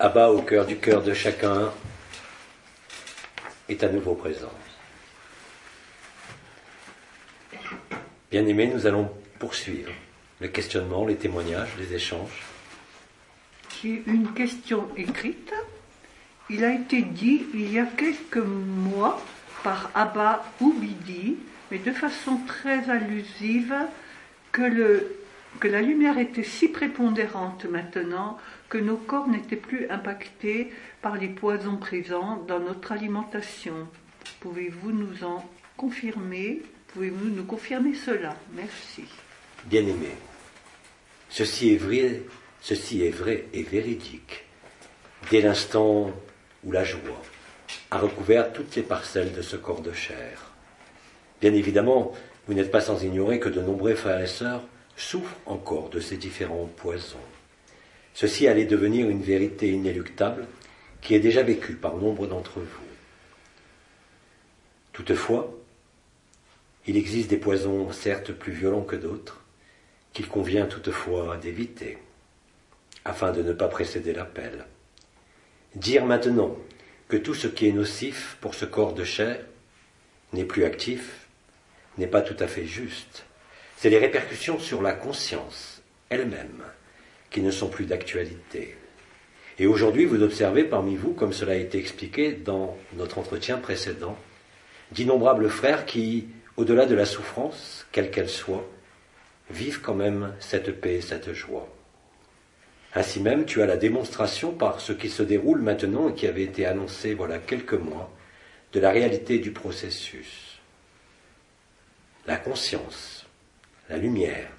Abba, au cœur de chacun, est à nouveau présent. Bien-aimés, nous allons poursuivre le questionnement, les témoignages, les échanges. J'ai une question écrite. Il a été dit il y a quelques mois par Abba Oubidi, mais de façon très allusive, que la lumière était si prépondérante maintenant que nos corps n'étaient plus impactés par les poisons présents dans notre alimentation. Pouvez-vous nous en confirmer? Pouvez-vous nous confirmer cela? Merci. Bien-aimés, ceci est vrai et véridique. Dès l'instant où la joie a recouvert toutes les parcelles de ce corps de chair. Bien évidemment, vous n'êtes pas sans ignorer que de nombreux frères et sœurs souffrent encore de ces différents poisons. Ceci allait devenir une vérité inéluctable qui est déjà vécue par nombre d'entre vous. Toutefois, il existe des poisons certes plus violents que d'autres, qu'il convient toutefois d'éviter, afin de ne pas précéder l'appel. Dire maintenant que tout ce qui est nocif pour ce corps de chair n'est plus actif, n'est pas tout à fait juste. C'est les répercussions sur la conscience elle-même qui ne sont plus d'actualité. Et aujourd'hui, vous observez parmi vous, comme cela a été expliqué dans notre entretien précédent, d'innombrables frères qui, au-delà de la souffrance, quelle qu'elle soit, vivent quand même cette paix et cette joie. Ainsi même, tu as la démonstration par ce qui se déroule maintenant et qui avait été annoncé voilà quelques mois, de la réalité du processus. La conscience, la lumière,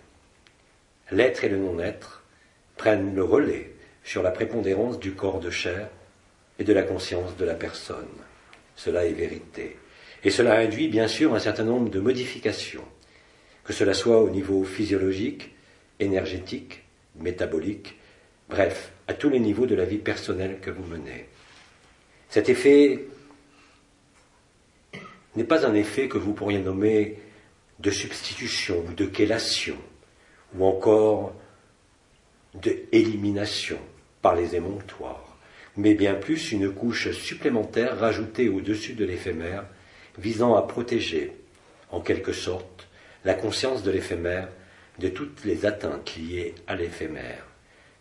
l'être et le non-être prennent le relais sur la prépondérance du corps de chair et de la conscience de la personne. Cela est vérité. Et cela induit bien sûr un certain nombre de modifications, que cela soit au niveau physiologique, énergétique, métabolique, bref, à tous les niveaux de la vie personnelle que vous menez. Cet effet n'est pas un effet que vous pourriez nommer de substitution ou de chélation, ou encore d'élimination par les émonctoires, mais bien plus une couche supplémentaire rajoutée au-dessus de l'éphémère, visant à protéger, en quelque sorte, la conscience de l'éphémère de toutes les atteintes liées à l'éphémère.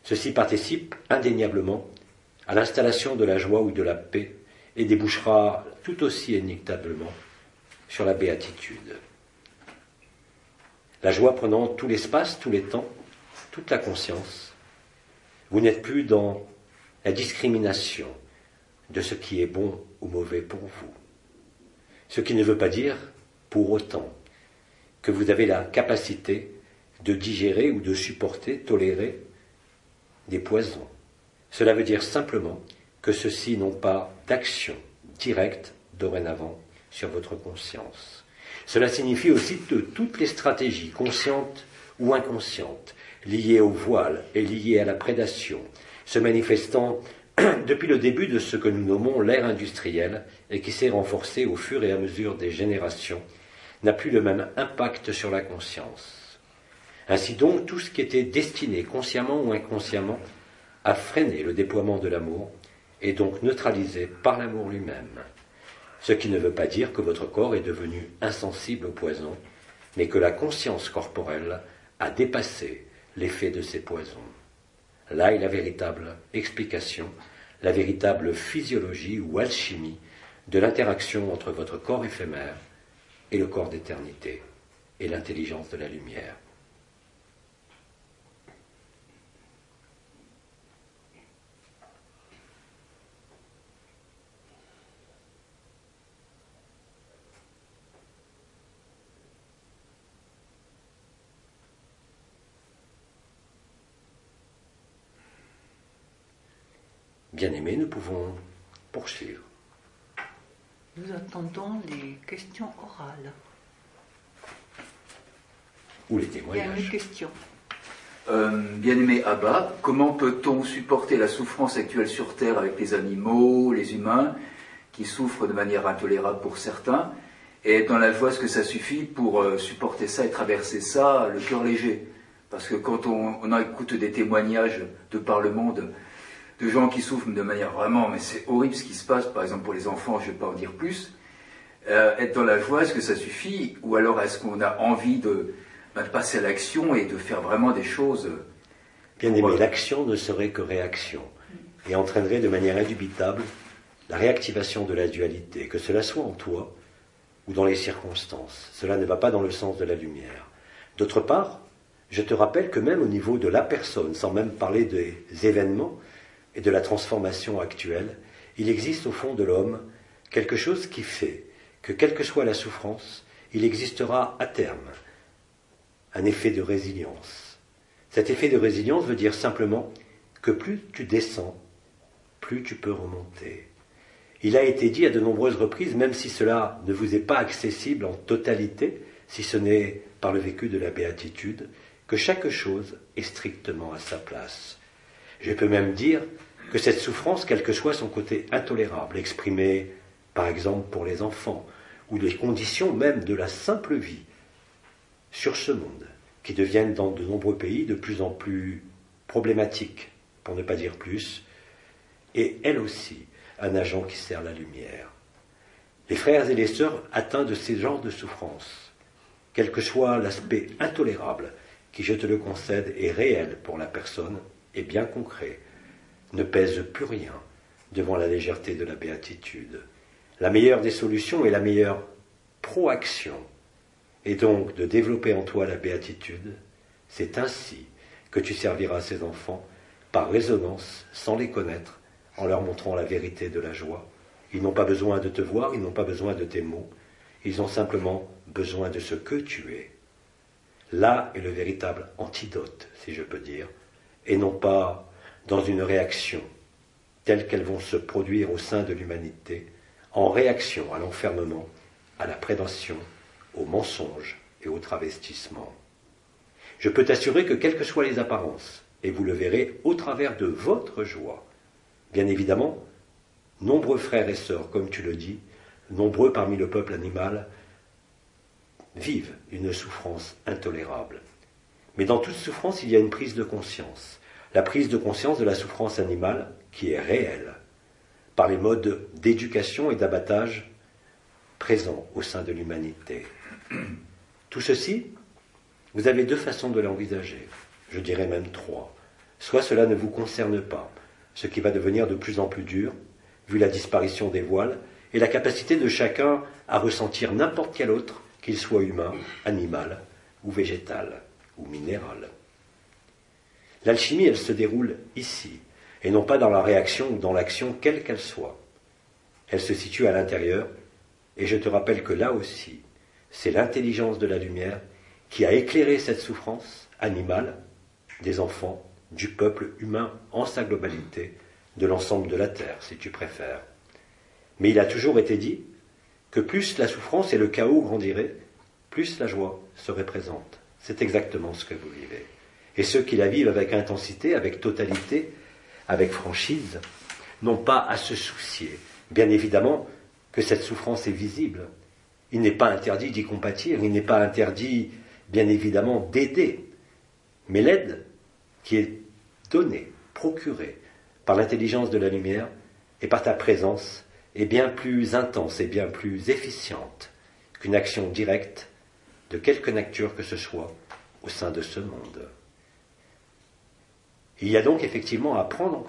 Ceci participe indéniablement à l'installation de la joie ou de la paix et débouchera tout aussi inéluctablement sur la béatitude. La joie prenant tout l'espace, tout les temps, toute la conscience, vous n'êtes plus dans la discrimination de ce qui est bon ou mauvais pour vous. Ce qui ne veut pas dire, pour autant, que vous avez la capacité de digérer ou de supporter, tolérer des poisons. Cela veut dire simplement que ceux-ci n'ont pas d'action directe dorénavant sur votre conscience. Cela signifie aussi que toutes les stratégies, conscientes ou inconscientes, liées au voile et liées à la prédation, se manifestant depuis le début de ce que nous nommons l'ère industrielle et qui s'est renforcée au fur et à mesure des générations, n'a plus le même impact sur la conscience. Ainsi donc, tout ce qui était destiné, consciemment ou inconsciemment, à freiner le déploiement de l'amour est donc neutralisé par l'amour lui-même. Ce qui ne veut pas dire que votre corps est devenu insensible au poison, mais que la conscience corporelle a dépassé l'effet de ces poisons. Là est la véritable explication, la véritable physiologie ou alchimie de l'interaction entre votre corps éphémère et le corps d'éternité et l'intelligence de la lumière. Bien-aimés, nous pouvons poursuivre. Nous attendons les questions orales. Ou les Il y a témoignages. une question. Bien-aimé Abba, comment peut-on supporter la souffrance actuelle sur Terre avec les animaux, les humains, qui souffrent de manière intolérable pour certains, et être dans la joie, est-ce que ça suffit pour supporter ça et traverser ça, le cœur léger? Parce que quand on écoute des témoignages de par le monde, de gens qui souffrent de manière vraiment, mais c'est horrible ce qui se passe, par exemple pour les enfants, je ne vais pas en dire plus. Être dans la joie, est-ce que ça suffit? Ou alors est-ce qu'on a envie de passer à l'action et de faire vraiment des choses Bien aimé, l'action ne serait que réaction et entraînerait de manière indubitable la réactivation de la dualité, que cela soit en toi ou dans les circonstances. Cela ne va pas dans le sens de la lumière. D'autre part, je te rappelle que même au niveau de la personne, sans même parler des événements et de la transformation actuelle, il existe au fond de l'homme quelque chose qui fait que, quelle que soit la souffrance, il existera à terme un effet de résilience. Cet effet de résilience veut dire simplement que plus tu descends, plus tu peux remonter. Il a été dit à de nombreuses reprises, même si cela ne vous est pas accessible en totalité, si ce n'est par le vécu de la béatitude, que chaque chose est strictement à sa place. Je peux même dire que cette souffrance, quel que soit son côté intolérable, exprimé par exemple pour les enfants, ou les conditions même de la simple vie sur ce monde, qui deviennent dans de nombreux pays de plus en plus problématiques, pour ne pas dire plus, et elle aussi un agent qui sert la lumière. Les frères et les sœurs atteints de ces genres de souffrances, quel que soit l'aspect intolérable, qui, je te le concède, est réel pour la personne et bien concret, ne pèse plus rien devant la légèreté de la béatitude. La meilleure des solutions et la meilleure proaction est donc de développer en toi la béatitude. C'est ainsi que tu serviras ces enfants par résonance, sans les connaître, en leur montrant la vérité de la joie. Ils n'ont pas besoin de te voir, ils n'ont pas besoin de tes mots, ils ont simplement besoin de ce que tu es. Là est le véritable antidote, si je peux dire, et non pas dans une réaction telle qu'elles vont se produire au sein de l'humanité, en réaction à l'enfermement, à la prédation, au mensonge et au travestissement. Je peux t'assurer que quelles que soient les apparences, et vous le verrez au travers de votre joie, bien évidemment, nombreux frères et sœurs, comme tu le dis, nombreux parmi le peuple animal, vivent une souffrance intolérable. Mais dans toute souffrance, il y a une prise de conscience. La prise de conscience de la souffrance animale qui est réelle, par les modes d'éducation et d'abattage présents au sein de l'humanité. Tout ceci, vous avez deux façons de l'envisager, je dirais même trois. Soit cela ne vous concerne pas, ce qui va devenir de plus en plus dur, vu la disparition des voiles, et la capacité de chacun à ressentir n'importe quel autre, qu'il soit humain, animal, ou végétal, ou minéral. L'alchimie, elle se déroule ici, et non pas dans la réaction ou dans l'action, quelle qu'elle soit. Elle se situe à l'intérieur, et je te rappelle que là aussi, c'est l'intelligence de la lumière qui a éclairé cette souffrance animale des enfants, du peuple humain en sa globalité, de l'ensemble de la terre, si tu préfères. Mais il a toujours été dit que plus la souffrance et le chaos grandiraient, plus la joie serait présente. C'est exactement ce que vous vivez. Et ceux qui la vivent avec intensité, avec totalité, avec franchise, n'ont pas à se soucier. Bien évidemment que cette souffrance est visible. Il n'est pas interdit d'y compatir, il n'est pas interdit, bien évidemment, d'aider. Mais l'aide qui est donnée, procurée, par l'intelligence de la lumière et par ta présence, est bien plus intense et bien plus efficiente qu'une action directe de quelque nature que ce soit au sein de ce monde. Il y a donc effectivement à prendre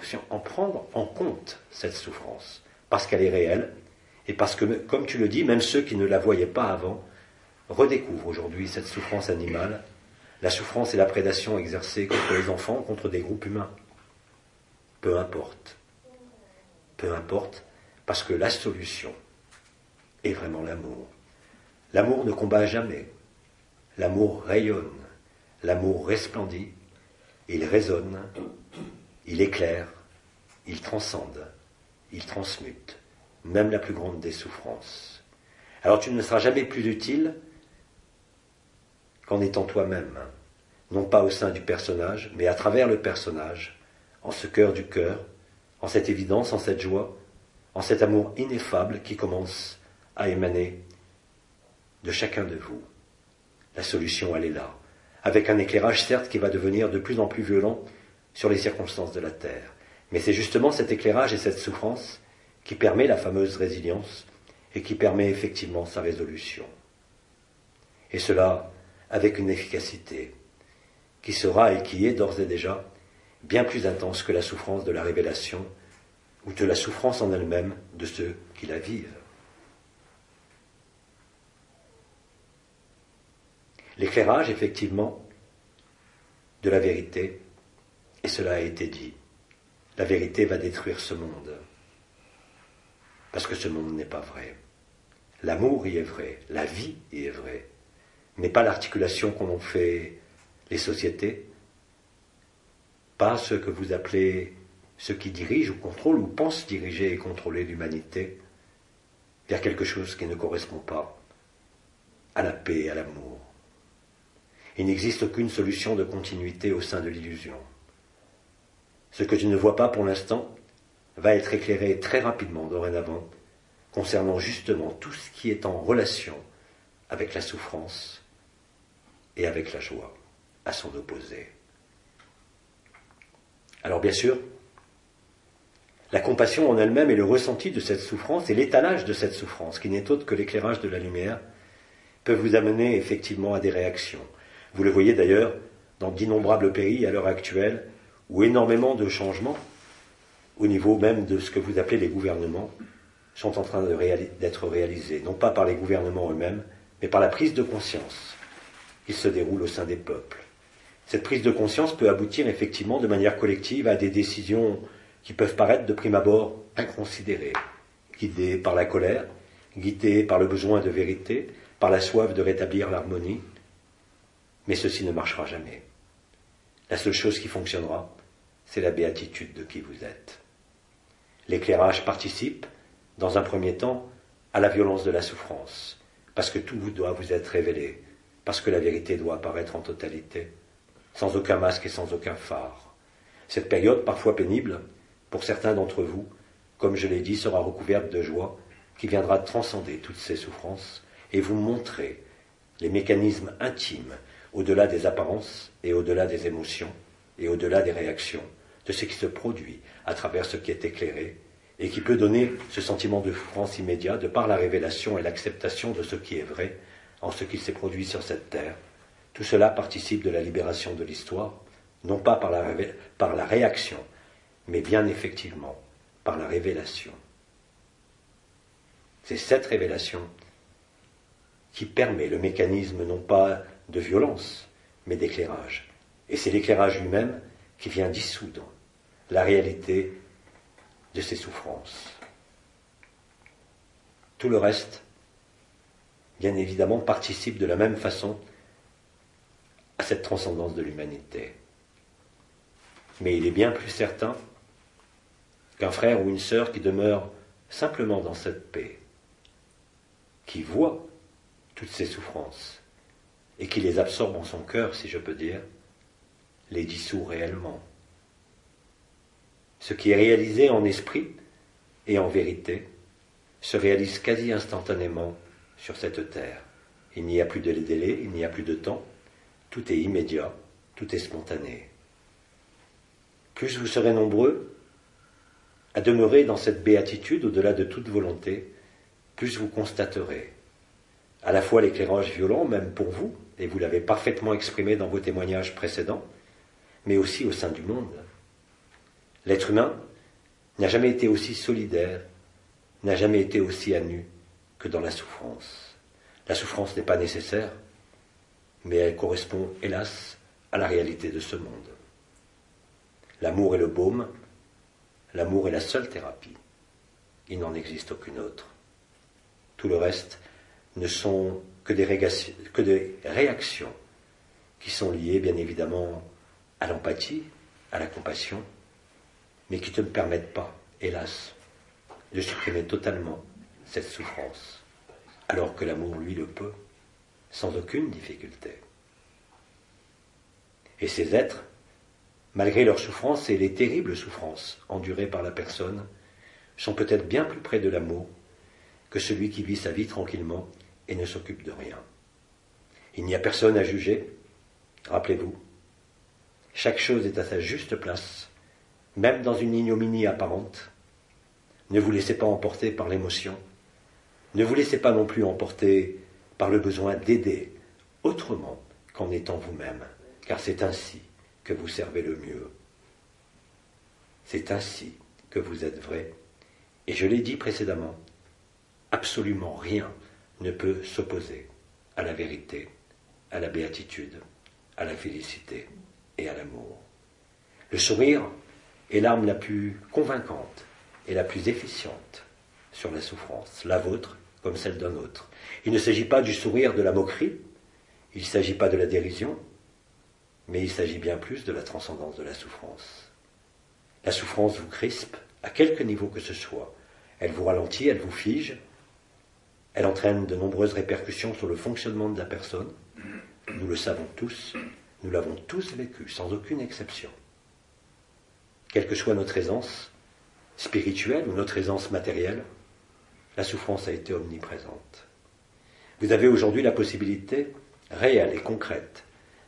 en compte cette souffrance, parce qu'elle est réelle, et parce que, comme tu le dis, même ceux qui ne la voyaient pas avant redécouvrent aujourd'hui cette souffrance animale, la souffrance et la prédation exercées contre les enfants, contre des groupes humains. Peu importe, parce que la solution est vraiment l'amour. L'amour ne combat jamais, l'amour rayonne, l'amour resplendit, il résonne, il éclaire, il transcende, il transmute, même la plus grande des souffrances. Alors tu ne seras jamais plus utile qu'en étant toi-même, non pas au sein du personnage, mais à travers le personnage, en ce cœur du cœur, en cette évidence, en cette joie, en cet amour ineffable qui commence à émaner de chacun de vous. La solution, elle est là, avec un éclairage certes qui va devenir de plus en plus violent sur les circonstances de la terre, Mais c'est justement cet éclairage et cette souffrance qui permet la fameuse résilience et qui permet effectivement sa résolution. Et cela avec une efficacité qui sera et qui est d'ores et déjà bien plus intense que la souffrance de la révélation ou de la souffrance en elle-même de ceux qui la vivent. L'éclairage, effectivement, de la vérité, et cela a été dit, la vérité va détruire ce monde, parce que ce monde n'est pas vrai. L'amour y est vrai, la vie y est vraie, mais pas l'articulation qu'en ont fait les sociétés, pas ce que vous appelez ceux qui dirigent ou contrôlent ou pensent diriger et contrôler l'humanité vers quelque chose qui ne correspond pas à la paix et à l'amour. Il n'existe aucune solution de continuité au sein de l'illusion. Ce que je ne vois pas pour l'instant va être éclairé très rapidement dorénavant concernant justement tout ce qui est en relation avec la souffrance et avec la joie, à son opposé. Alors bien sûr, la compassion en elle-même et le ressenti de cette souffrance et l'étalage de cette souffrance, qui n'est autre que l'éclairage de la lumière, peuvent vous amener effectivement à des réactions. Vous le voyez d'ailleurs dans d'innombrables pays à l'heure actuelle, où énormément de changements, au niveau même de ce que vous appelez les gouvernements, sont en train d'être réalisés, non pas par les gouvernements eux-mêmes, mais par la prise de conscience qui se déroule au sein des peuples. Cette prise de conscience peut aboutir effectivement de manière collective à des décisions qui peuvent paraître de prime abord inconsidérées, guidées par la colère, guidées par le besoin de vérité, par la soif de rétablir l'harmonie, mais ceci ne marchera jamais. La seule chose qui fonctionnera, c'est la béatitude de qui vous êtes. L'éclairage participe, dans un premier temps, à la violence de la souffrance, parce que tout doit vous être révélé, parce que la vérité doit apparaître en totalité, sans aucun masque et sans aucun phare. Cette période, parfois pénible, pour certains d'entre vous, comme je l'ai dit, sera recouverte de joie, qui viendra transcender toutes ces souffrances et vous montrer les mécanismes intimes, au-delà des apparences et au-delà des émotions et au-delà des réactions, de ce qui se produit à travers ce qui est éclairé et qui peut donner ce sentiment de souffrance immédiat de par la révélation et l'acceptation de ce qui est vrai en ce qui s'est produit sur cette terre. Tout cela participe de la libération de l'histoire, non pas par la réaction, mais bien effectivement par la révélation. C'est cette révélation qui permet le mécanisme non pas de violence, mais d'éclairage. Et c'est l'éclairage lui-même qui vient dissoudre la réalité de ces souffrances. Tout le reste, bien évidemment, participe de la même façon à cette transcendance de l'humanité. Mais il est bien plus certain qu'un frère ou une sœur qui demeure simplement dans cette paix, qui voit toutes ces souffrances et qui les absorbe en son cœur, si je peux dire, les dissout réellement. Ce qui est réalisé en esprit et en vérité se réalise quasi instantanément sur cette terre. Il n'y a plus de délai, il n'y a plus de temps, tout est immédiat, tout est spontané. Plus vous serez nombreux à demeurer dans cette béatitude au-delà de toute volonté, plus vous constaterez à la fois l'éclairage violent, même pour vous, et vous l'avez parfaitement exprimé dans vos témoignages précédents, mais aussi au sein du monde. L'être humain n'a jamais été aussi solidaire, n'a jamais été aussi à nu que dans la souffrance. La souffrance n'est pas nécessaire, mais elle correspond, hélas, à la réalité de ce monde. L'amour est le baume, l'amour est la seule thérapie. Il n'en existe aucune autre. Tout le reste ne sont que des réactions qui sont liées, bien évidemment, à l'empathie, à la compassion, mais qui ne permettent pas, hélas, de supprimer totalement cette souffrance, alors que l'amour, lui, le peut, sans aucune difficulté. Et ces êtres, malgré leurs souffrances et les terribles souffrances endurées par la personne, sont peut-être bien plus près de l'amour que celui qui vit sa vie tranquillement et ne s'occupe de rien. Il n'y a personne à juger, rappelez-vous. Chaque chose est à sa juste place, même dans une ignominie apparente. Ne vous laissez pas emporter par l'émotion. Ne vous laissez pas non plus emporter par le besoin d'aider autrement qu'en étant vous-même, car c'est ainsi que vous servez le mieux. C'est ainsi que vous êtes vrai. Et je l'ai dit précédemment, absolument rien ne peut s'opposer à la vérité, à la béatitude, à la félicité et à l'amour. Le sourire est l'arme la plus convaincante et la plus efficiente sur la souffrance, la vôtre comme celle d'un autre. Il ne s'agit pas du sourire de la moquerie, il ne s'agit pas de la dérision, mais il s'agit bien plus de la transcendance de la souffrance. La souffrance vous crispe, à quelque niveau que ce soit. Elle vous ralentit, elle vous fige, elle entraîne de nombreuses répercussions sur le fonctionnement de la personne. Nous le savons tous, nous l'avons tous vécu, sans aucune exception. Quelle que soit notre aisance spirituelle ou notre aisance matérielle, la souffrance a été omniprésente. Vous avez aujourd'hui la possibilité réelle et concrète,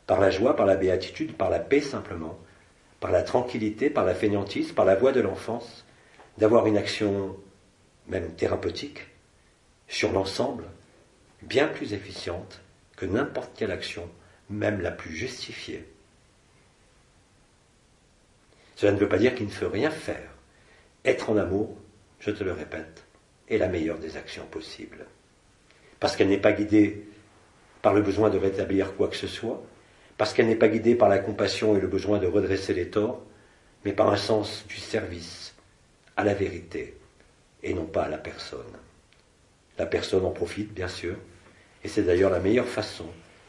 par la joie, par la béatitude, par la paix simplement, par la tranquillité, par la fainéantise, par la voie de l'enfance, d'avoir une action même thérapeutique sur l'ensemble, bien plus efficiente que n'importe quelle action, même la plus justifiée. Cela ne veut pas dire qu'il ne faut rien faire. Être en amour, je te le répète, est la meilleure des actions possibles. Parce qu'elle n'est pas guidée par le besoin de rétablir quoi que ce soit, parce qu'elle n'est pas guidée par la compassion et le besoin de redresser les torts, mais par un sens du service à la vérité et non pas à la personne. La personne en profite, bien sûr, et c'est d'ailleurs la meilleure façon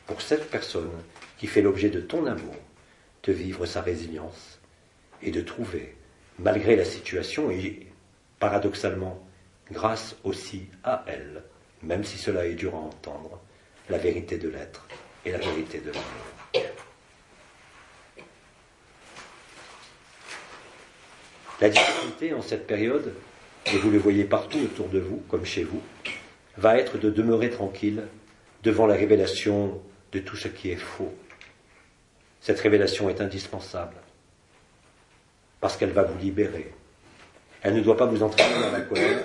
pour cette personne qui fait l'objet de ton amour de vivre sa résilience et de trouver, malgré la situation et paradoxalement grâce aussi à elle, même si cela est dur à entendre, la vérité de l'être et la vérité de l'amour. La difficulté en cette période, et vous le voyez partout autour de vous, comme chez vous, va être de demeurer tranquille devant la révélation de tout ce qui est faux. Cette révélation est indispensable, parce qu'elle va vous libérer. Elle ne doit pas vous entraîner dans la colère,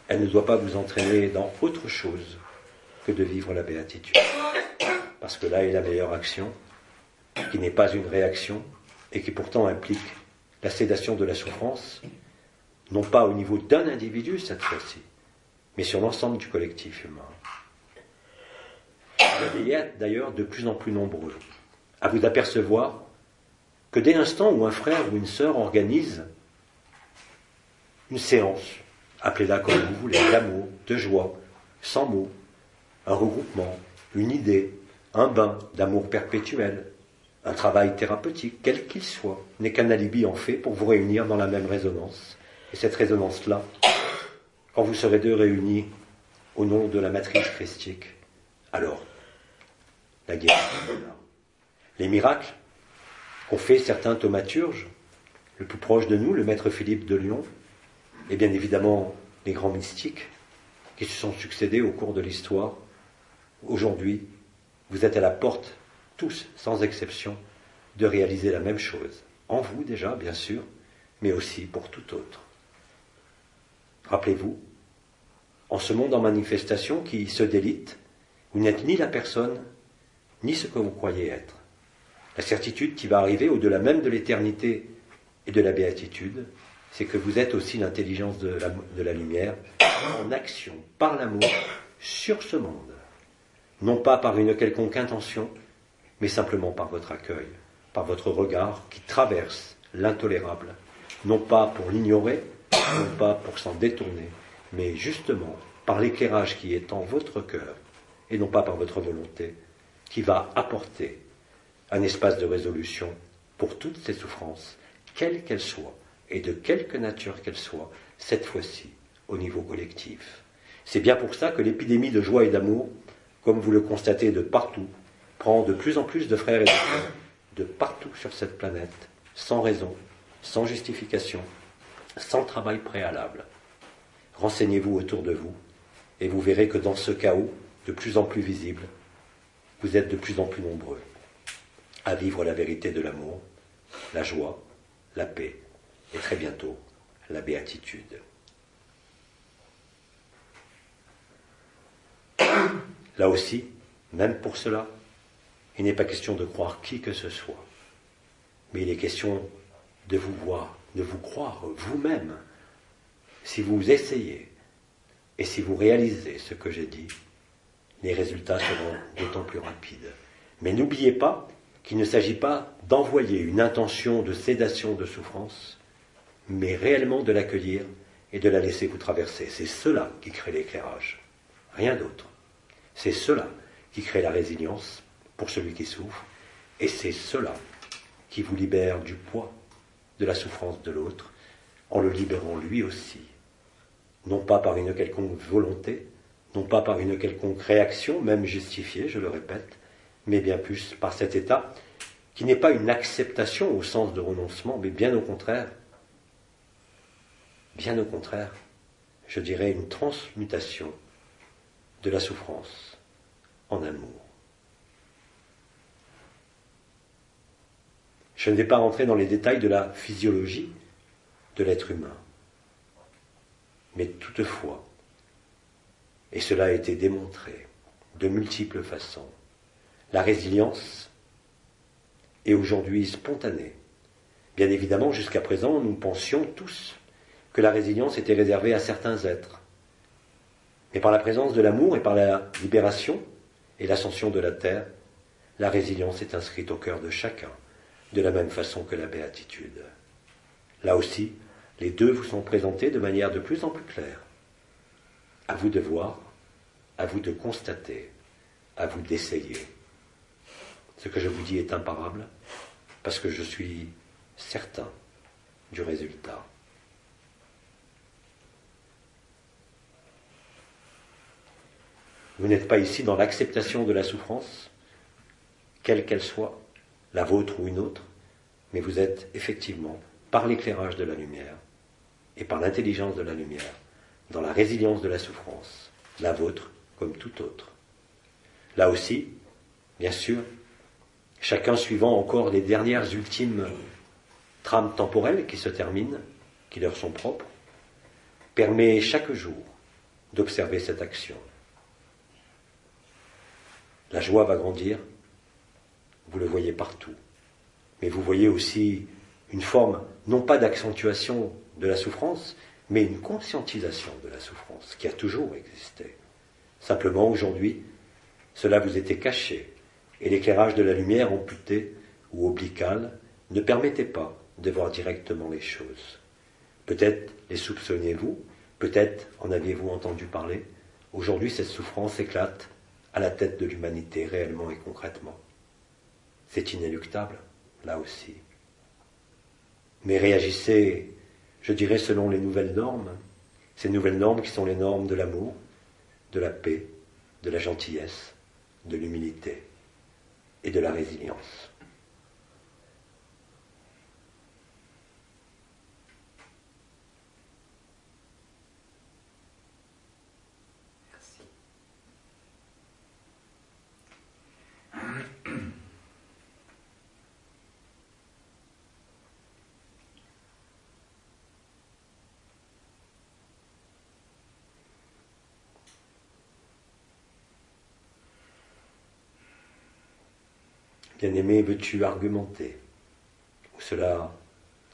elle ne doit pas vous entraîner dans autre chose que de vivre la béatitude. Parce que là est la meilleure action, qui n'est pas une réaction, et qui pourtant implique la sédation de la souffrance, non pas au niveau d'un individu cette fois-ci, mais sur l'ensemble du collectif humain. Vous allez être d'ailleurs de plus en plus nombreux à vous apercevoir que dès l'instant où un frère ou une sœur organise une séance, appelez-la comme vous voulez, d'amour, de joie, sans mots, un regroupement, une idée, un bain d'amour perpétuel, un travail thérapeutique, quel qu'il soit, n'est qu'un alibi en fait pour vous réunir dans la même résonance. Et cette résonance-là, quand vous serez deux réunis au nom de la matrice christique, alors, la guérison est là. Les miracles qu'ont fait certains thaumaturges, le plus proche de nous, le maître Philippe de Lyon, et bien évidemment les grands mystiques qui se sont succédés au cours de l'histoire, aujourd'hui, vous êtes à la porte, tous, sans exception, de réaliser la même chose. En vous déjà, bien sûr, mais aussi pour tout autre. Rappelez-vous, en ce monde en manifestation qui se délite, vous n'êtes ni la personne, ni ce que vous croyez être. La certitude qui va arriver au-delà même de l'éternité et de la béatitude, c'est que vous êtes aussi l'intelligence de la lumière, en action, par l'amour, sur ce monde. Non pas par une quelconque intention, mais simplement par votre accueil, par votre regard qui traverse l'intolérable, non pas pour l'ignorer, non pas pour s'en détourner, mais justement par l'éclairage qui est en votre cœur, et non pas par votre volonté, qui va apporter un espace de résolution pour toutes ces souffrances, quelles qu'elles soient, et de quelque nature qu'elles soient, cette fois-ci, au niveau collectif. C'est bien pour ça que l'épidémie de joie et d'amour, comme vous le constatez de partout, prend de plus en plus de frères et de sœurs, de partout sur cette planète, sans raison, sans justification, sans travail préalable. Renseignez-vous autour de vous, et vous verrez que dans ce chaos, de plus en plus visible, vous êtes de plus en plus nombreux à vivre la vérité de l'amour, la joie, la paix et très bientôt la béatitude. Là aussi, même pour cela, il n'est pas question de croire qui que ce soit, mais il est question de vous voir, de vous croire vous-même. Si vous essayez et si vous réalisez ce que j'ai dit, les résultats seront d'autant plus rapides. Mais n'oubliez pas qu'il ne s'agit pas d'envoyer une intention de sédation de souffrance, mais réellement de l'accueillir et de la laisser vous traverser. C'est cela qui crée l'éclairage, rien d'autre. C'est cela qui crée la résilience pour celui qui souffre, et c'est cela qui vous libère du poids de la souffrance de l'autre, en le libérant lui aussi, non pas par une quelconque volonté, non pas par une quelconque réaction, même justifiée, je le répète, mais bien plus par cet état qui n'est pas une acceptation au sens de renoncement, mais bien au contraire, je dirais une transmutation de la souffrance en amour. Je ne vais pas rentrer dans les détails de la physiologie de l'être humain, mais toutefois, et cela a été démontré de multiples façons, la résilience est aujourd'hui spontanée. Bien évidemment, jusqu'à présent, nous pensions tous que la résilience était réservée à certains êtres. Mais par la présence de l'amour et par la libération et l'ascension de la terre, la résilience est inscrite au cœur de chacun, de la même façon que la béatitude. Là aussi, les deux vous sont présentés de manière de plus en plus claire. À vous de voir, à vous de constater, à vous d'essayer. Ce que je vous dis est imparable, parce que je suis certain du résultat. Vous n'êtes pas ici dans l'acceptation de la souffrance, quelle qu'elle soit, la vôtre ou une autre, mais vous êtes effectivement, par l'éclairage de la lumière et par l'intelligence de la lumière, dans la résilience de la souffrance, la vôtre comme tout autre. Là aussi, bien sûr, chacun suivant encore les dernières ultimes trames temporelles qui se terminent, qui leur sont propres, permet chaque jour d'observer cette action. La joie va grandir, vous le voyez partout, mais vous voyez aussi une forme, non pas d'accentuation de la souffrance, mais une conscientisation de la souffrance, qui a toujours existé. Simplement, aujourd'hui, cela vous était caché, et l'éclairage de la lumière amputée ou obliquale ne permettait pas de voir directement les choses. Peut-être les soupçonniez-vous, peut-être en aviez-vous entendu parler. Aujourd'hui, cette souffrance éclate à la tête de l'humanité, réellement et concrètement. C'est inéluctable, là aussi. Mais réagissez, je dirais, selon les nouvelles normes, ces nouvelles normes qui sont les normes de l'amour, de la paix, de la gentillesse, de l'humilité et de la résilience. Bien-aimé, veux-tu argumenter? Ou cela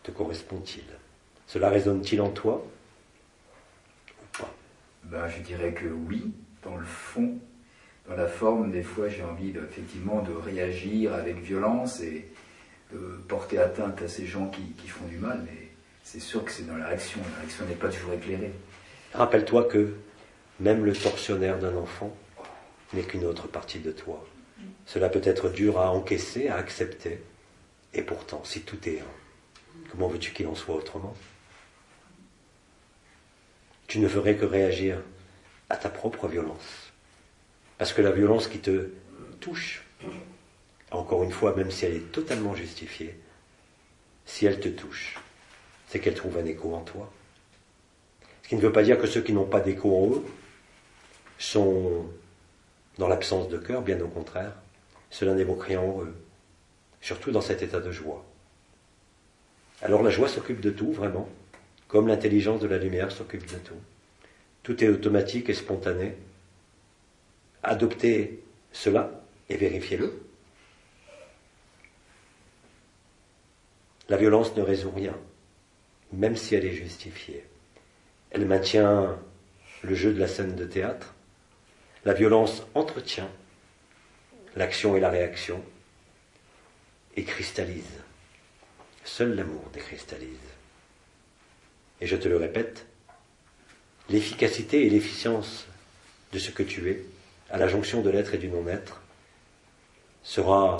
te correspond-il? Cela résonne-t-il en toi? Ou pas? Je dirais que oui, dans le fond. Dans la forme, des fois, j'ai envie effectivement de réagir avec violence et de porter atteinte à ces gens qui font du mal, mais c'est sûr que c'est dans la réaction. La réaction n'est pas toujours éclairée. Rappelle-toi que même le tortionnaire d'un enfant n'est qu'une autre partie de toi. Cela peut être dur à encaisser, à accepter, et pourtant, si tout est un, comment veux-tu qu'il en soit autrement? Tu ne ferais que réagir à ta propre violence. Parce que la violence qui te touche, encore une fois, même si elle est totalement justifiée, si elle te touche, c'est qu'elle trouve un écho en toi. Ce qui ne veut pas dire que ceux qui n'ont pas d'écho en eux sont dans l'absence de cœur, bien au contraire. Cela n'évoque rien en eux, surtout dans cet état de joie. Alors la joie s'occupe de tout, vraiment, comme l'intelligence de la lumière s'occupe de tout. Tout est automatique et spontané. Adoptez cela et vérifiez-le. La violence ne résout rien, même si elle est justifiée. Elle maintient le jeu de la scène de théâtre. La violence entretient l'action et la réaction et cristallise. Seul l'amour décristallise. Et je te le répète, l'efficacité et l'efficience de ce que tu es, à la jonction de l'être et du non-être, sera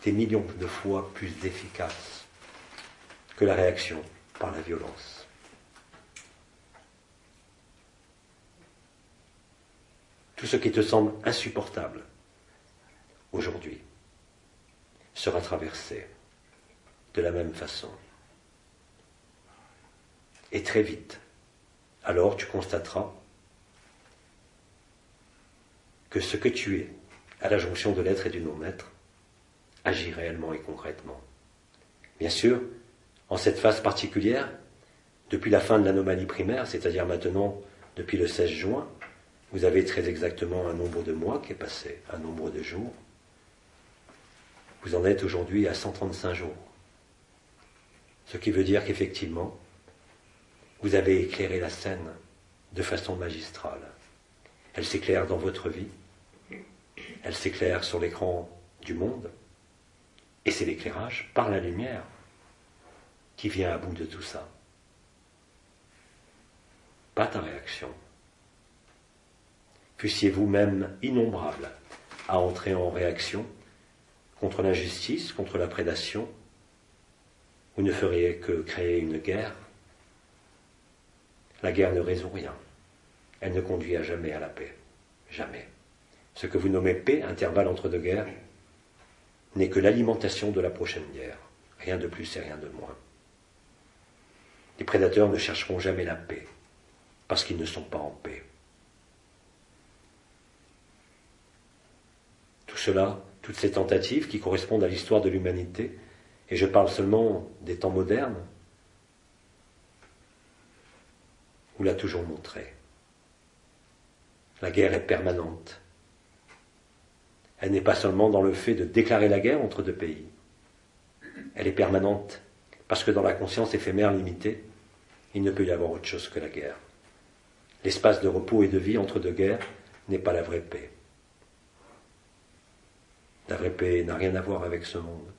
des millions de fois plus efficace que la réaction par la violence. Tout ce qui te semble insupportable aujourd'hui sera traversé de la même façon. Et très vite, alors tu constateras que ce que tu es, à la jonction de l'être et du non-être, agit réellement et concrètement. Bien sûr, en cette phase particulière, depuis la fin de l'anomalie primaire, c'est-à-dire maintenant depuis le 16 juin, vous avez très exactement un nombre de mois qui est passé, un nombre de jours. Vous en êtes aujourd'hui à 135 jours. Ce qui veut dire qu'effectivement, vous avez éclairé la scène de façon magistrale. Elle s'éclaire dans votre vie, elle s'éclaire sur l'écran du monde, et c'est l'éclairage par la lumière qui vient à bout de tout ça. Pas ta réaction. Fussiez vous-même innombrables à entrer en réaction contre l'injustice, contre la prédation, vous ne feriez que créer une guerre. La guerre ne résout rien. Elle ne conduit à jamais à la paix. Jamais. Ce que vous nommez paix, intervalle entre deux guerres, n'est que l'alimentation de la prochaine guerre. Rien de plus et rien de moins. Les prédateurs ne chercheront jamais la paix, parce qu'ils ne sont pas en paix. Tout cela, toutes ces tentatives qui correspondent à l'histoire de l'humanité, et je parle seulement des temps modernes, vous l'a toujours montré. La guerre est permanente. Elle n'est pas seulement dans le fait de déclarer la guerre entre deux pays. Elle est permanente parce que dans la conscience éphémère limitée, il ne peut y avoir autre chose que la guerre. L'espace de repos et de vie entre deux guerres n'est pas la vraie paix. La vraie paix n'a rien à voir avec ce monde.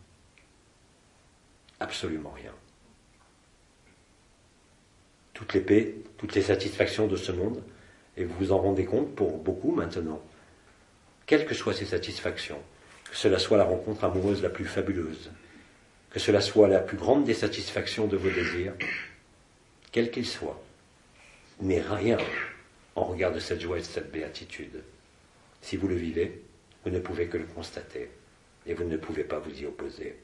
Absolument rien. Toutes les paix, toutes les satisfactions de ce monde, et vous vous en rendez compte pour beaucoup maintenant, quelles que soient ces satisfactions, que cela soit la rencontre amoureuse la plus fabuleuse, que cela soit la plus grande des satisfactions de vos désirs, quels qu'ils soient, n'est rien en regard de cette joie et de cette béatitude. Si vous le vivez, vous ne pouvez que le constater, et vous ne pouvez pas vous y opposer.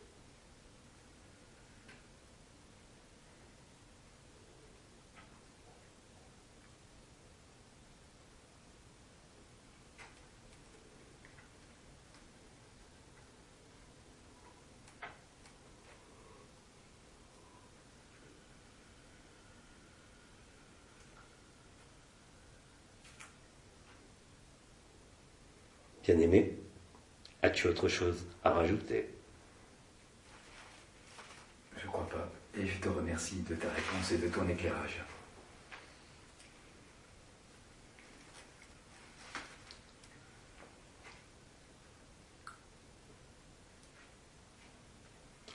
Bien-aimé, as-tu autre chose à rajouter? Je crois pas. Et je te remercie de ta réponse et de ton éclairage.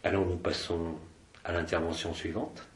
Alors nous passons à l'intervention suivante.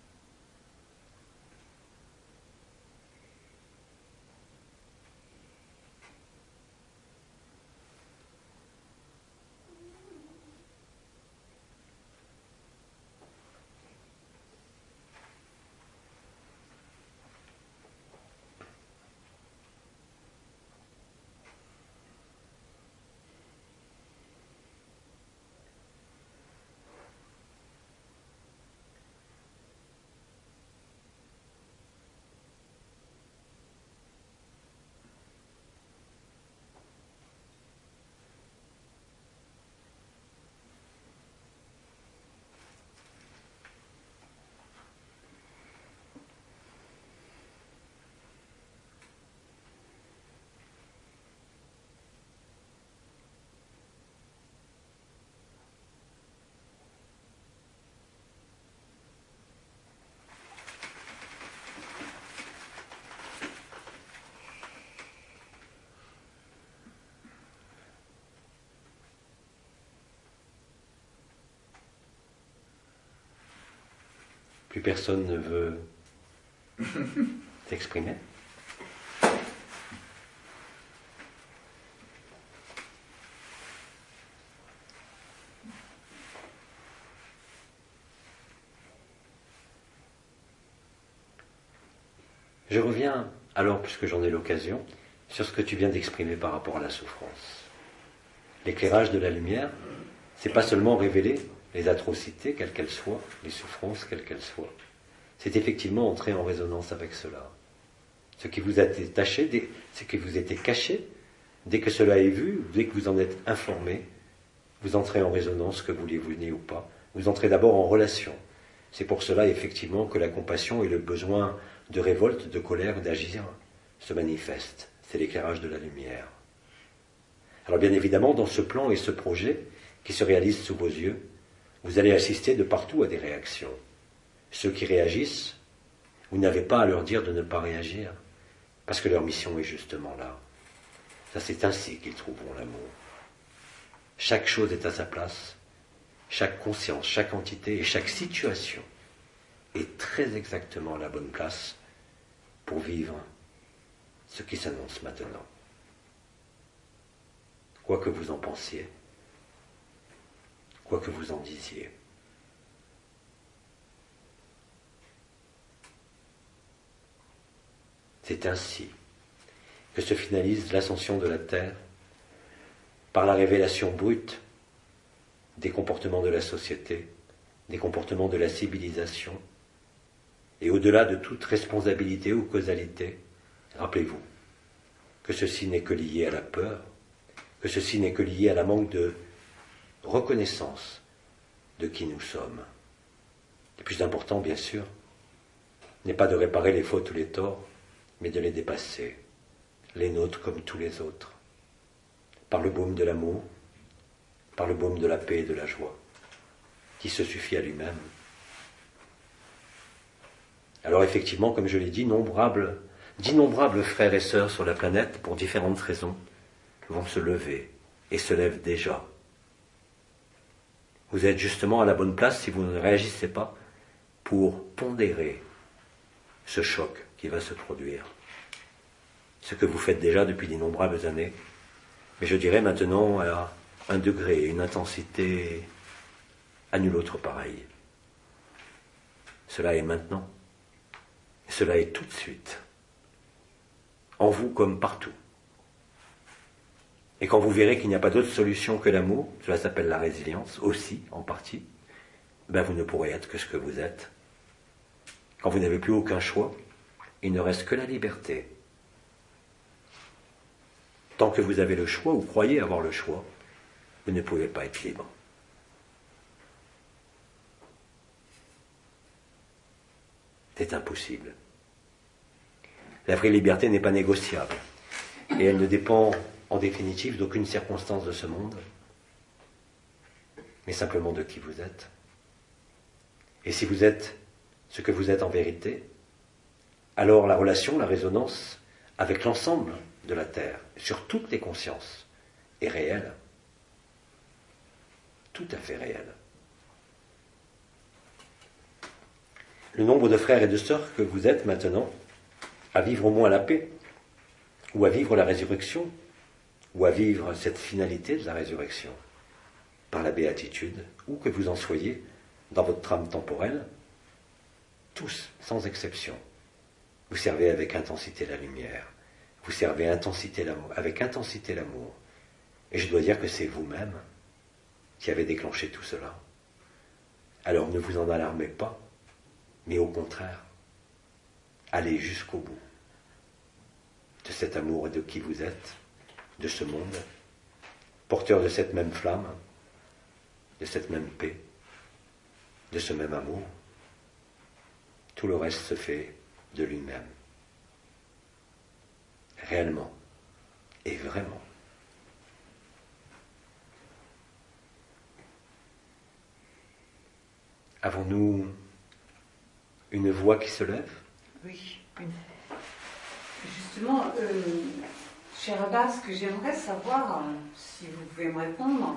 Plus personne ne veut s'exprimer. Je reviens, alors, puisque j'en ai l'occasion, sur ce que tu viens d'exprimer par rapport à la souffrance. L'éclairage de la lumière, c'est pas seulement révéler les atrocités, quelles qu'elles soient, les souffrances, quelles qu'elles soient. C'est effectivement entrer en résonance avec cela. Ce qui vous a été taché, ce qui vous était caché, dès que cela est vu, dès que vous en êtes informé, vous entrez en résonance, que vous les veniez ou pas. Vous entrez d'abord en relation. C'est pour cela, effectivement, que la compassion et le besoin de révolte, de colère, d'agir se manifestent. C'est l'éclairage de la lumière. Alors bien évidemment, dans ce plan et ce projet qui se réalise sous vos yeux, vous allez assister de partout à des réactions. Ceux qui réagissent, vous n'avez pas à leur dire de ne pas réagir, parce que leur mission est justement là. Ça, c'est ainsi qu'ils trouveront l'amour. Chaque chose est à sa place, chaque conscience, chaque entité et chaque situation est très exactement à la bonne place pour vivre ce qui s'annonce maintenant. Quoi que vous en pensiez, quoi que vous en disiez. C'est ainsi que se finalise l'ascension de la Terre par la révélation brute des comportements de la société, des comportements de la civilisation, et au-delà de toute responsabilité ou causalité, rappelez-vous que ceci n'est que lié à la peur, que ceci n'est que lié à la manque de reconnaissance de qui nous sommes. Le plus important, bien sûr, n'est pas de réparer les fautes ou les torts, mais de les dépasser, les nôtres comme tous les autres, par le baume de l'amour, par le baume de la paix et de la joie, qui se suffit à lui-même. Alors effectivement, comme je l'ai dit, d'innombrables frères et sœurs sur la planète, pour différentes raisons, vont se lever et se lèvent déjà. Vous êtes justement à la bonne place si vous ne réagissez pas pour pondérer ce choc qui va se produire. Ce que vous faites déjà depuis d'innombrables années, mais je dirais maintenant à un degré, une intensité à nul autre pareil. Cela est maintenant. Et cela est tout de suite. En vous comme partout. Et quand vous verrez qu'il n'y a pas d'autre solution que l'amour, cela s'appelle la résilience aussi, en partie, ben vous ne pourrez être que ce que vous êtes. Quand vous n'avez plus aucun choix, il ne reste que la liberté. Tant que vous avez le choix, ou croyez avoir le choix, vous ne pouvez pas être libre. C'est impossible. La vraie liberté n'est pas négociable. Et elle ne dépend, en définitive, d'aucune circonstance de ce monde, mais simplement de qui vous êtes. Et si vous êtes ce que vous êtes en vérité, alors la relation, la résonance avec l'ensemble de la Terre, sur toutes les consciences, est réelle. Tout à fait réelle. Le nombre de frères et de sœurs que vous êtes maintenant, à vivre au moins la paix, ou à vivre la résurrection, ou à vivre cette finalité de la résurrection, par la béatitude, où que vous en soyez, dans votre trame temporelle, tous, sans exception, vous servez avec intensité la lumière, vous servez avec intensité l'amour. Et je dois dire que c'est vous-même qui avez déclenché tout cela. Alors ne vous en alarmez pas, mais au contraire, allez jusqu'au bout de cet amour et de qui vous êtes, de ce monde, porteur de cette même flamme, de cette même paix, de ce même amour. Tout le reste se fait de lui-même. Réellement et vraiment. Avons-nous une voix qui se lève? Oui. Justement, cher Abba, ce que j'aimerais savoir, si vous pouvez me répondre,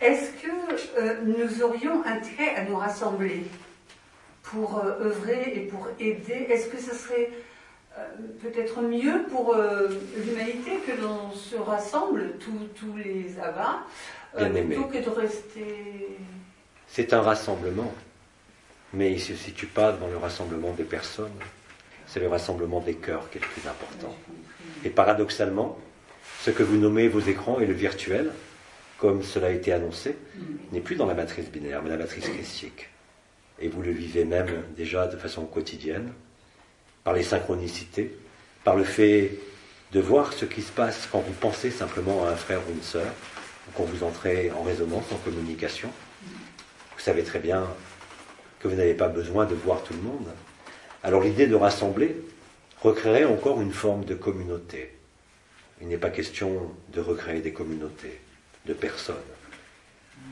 est-ce que nous aurions intérêt à nous rassembler? pour œuvrer et pour aider. Est-ce que ça serait peut-être mieux pour l'humanité que l'on se rassemble, tous les abbats, plutôt que de rester... C'est un rassemblement, mais il ne se situe pas dans le rassemblement des personnes, c'est le rassemblement des cœurs qui est le plus important. Et paradoxalement, ce que vous nommez vos écrans et le virtuel, comme cela a été annoncé, n'est plus dans la matrice binaire, mais la matrice christique. Et vous le vivez même déjà de façon quotidienne, par les synchronicités, par le fait de voir ce qui se passe quand vous pensez simplement à un frère ou une sœur, ou quand vous entrez en résonance, en communication. Vous savez très bien que vous n'avez pas besoin de voir tout le monde. Alors l'idée de rassembler recréerait encore une forme de communauté. Il n'est pas question de recréer des communautés de personnes.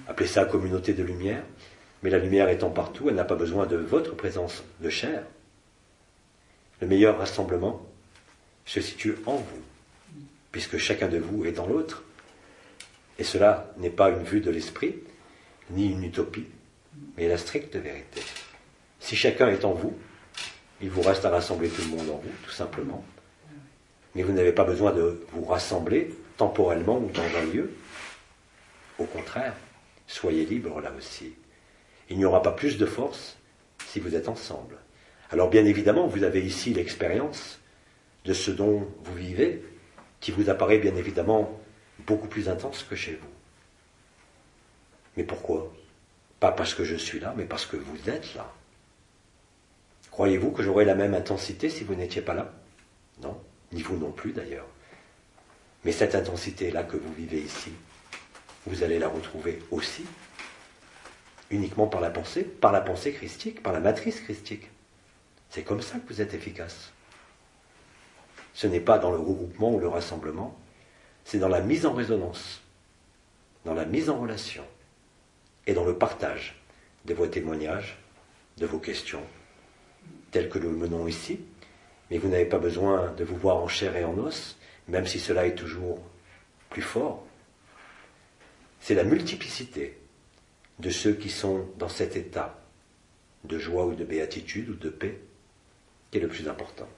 Appelez ça communauté de lumière, mais la lumière étant partout, elle n'a pas besoin de votre présence de chair. Le meilleur rassemblement se situe en vous, puisque chacun de vous est dans l'autre. Et cela n'est pas une vue de l'esprit, ni une utopie, mais la stricte vérité. Si chacun est en vous, il vous reste à rassembler tout le monde en vous, tout simplement. Mais vous n'avez pas besoin de vous rassembler temporellement ou dans un lieu. Au contraire, soyez libres là aussi. Il n'y aura pas plus de force si vous êtes ensemble. Alors bien évidemment, vous avez ici l'expérience de ce dont vous vivez, qui vous apparaît bien évidemment beaucoup plus intense que chez vous. Mais pourquoi ? Pas parce que je suis là, mais parce que vous êtes là. Croyez-vous que j'aurais la même intensité si vous n'étiez pas là ? Non, ni vous non plus d'ailleurs. Mais cette intensité-là que vous vivez ici, vous allez la retrouver aussi, uniquement par la pensée christique, par la matrice christique. C'est comme ça que vous êtes efficace. Ce n'est pas dans le regroupement ou le rassemblement, c'est dans la mise en résonance, dans la mise en relation et dans le partage de vos témoignages, de vos questions, tels que nous le menons ici, mais vous n'avez pas besoin de vous voir en chair et en os, même si cela est toujours plus fort. C'est la multiplicité de ceux qui sont dans cet état de joie ou de béatitude ou de paix qui est le plus important.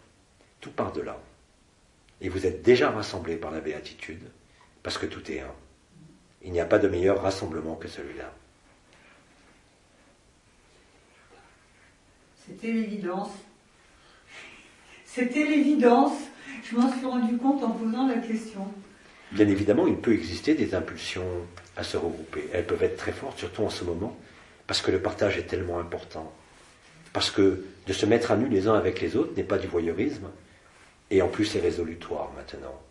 Tout part de là. Et vous êtes déjà rassemblés par la béatitude, parce que tout est un. Il n'y a pas de meilleur rassemblement que celui-là. C'était l'évidence. C'était l'évidence. Je m'en suis rendu compte en posant la question. Bien évidemment, il peut exister des impulsions à se regrouper. Elles peuvent être très fortes, surtout en ce moment, parce que le partage est tellement important. Parce que de se mettre à nu les uns avec les autres n'est pas du voyeurisme, et en plus c'est résolutoire maintenant.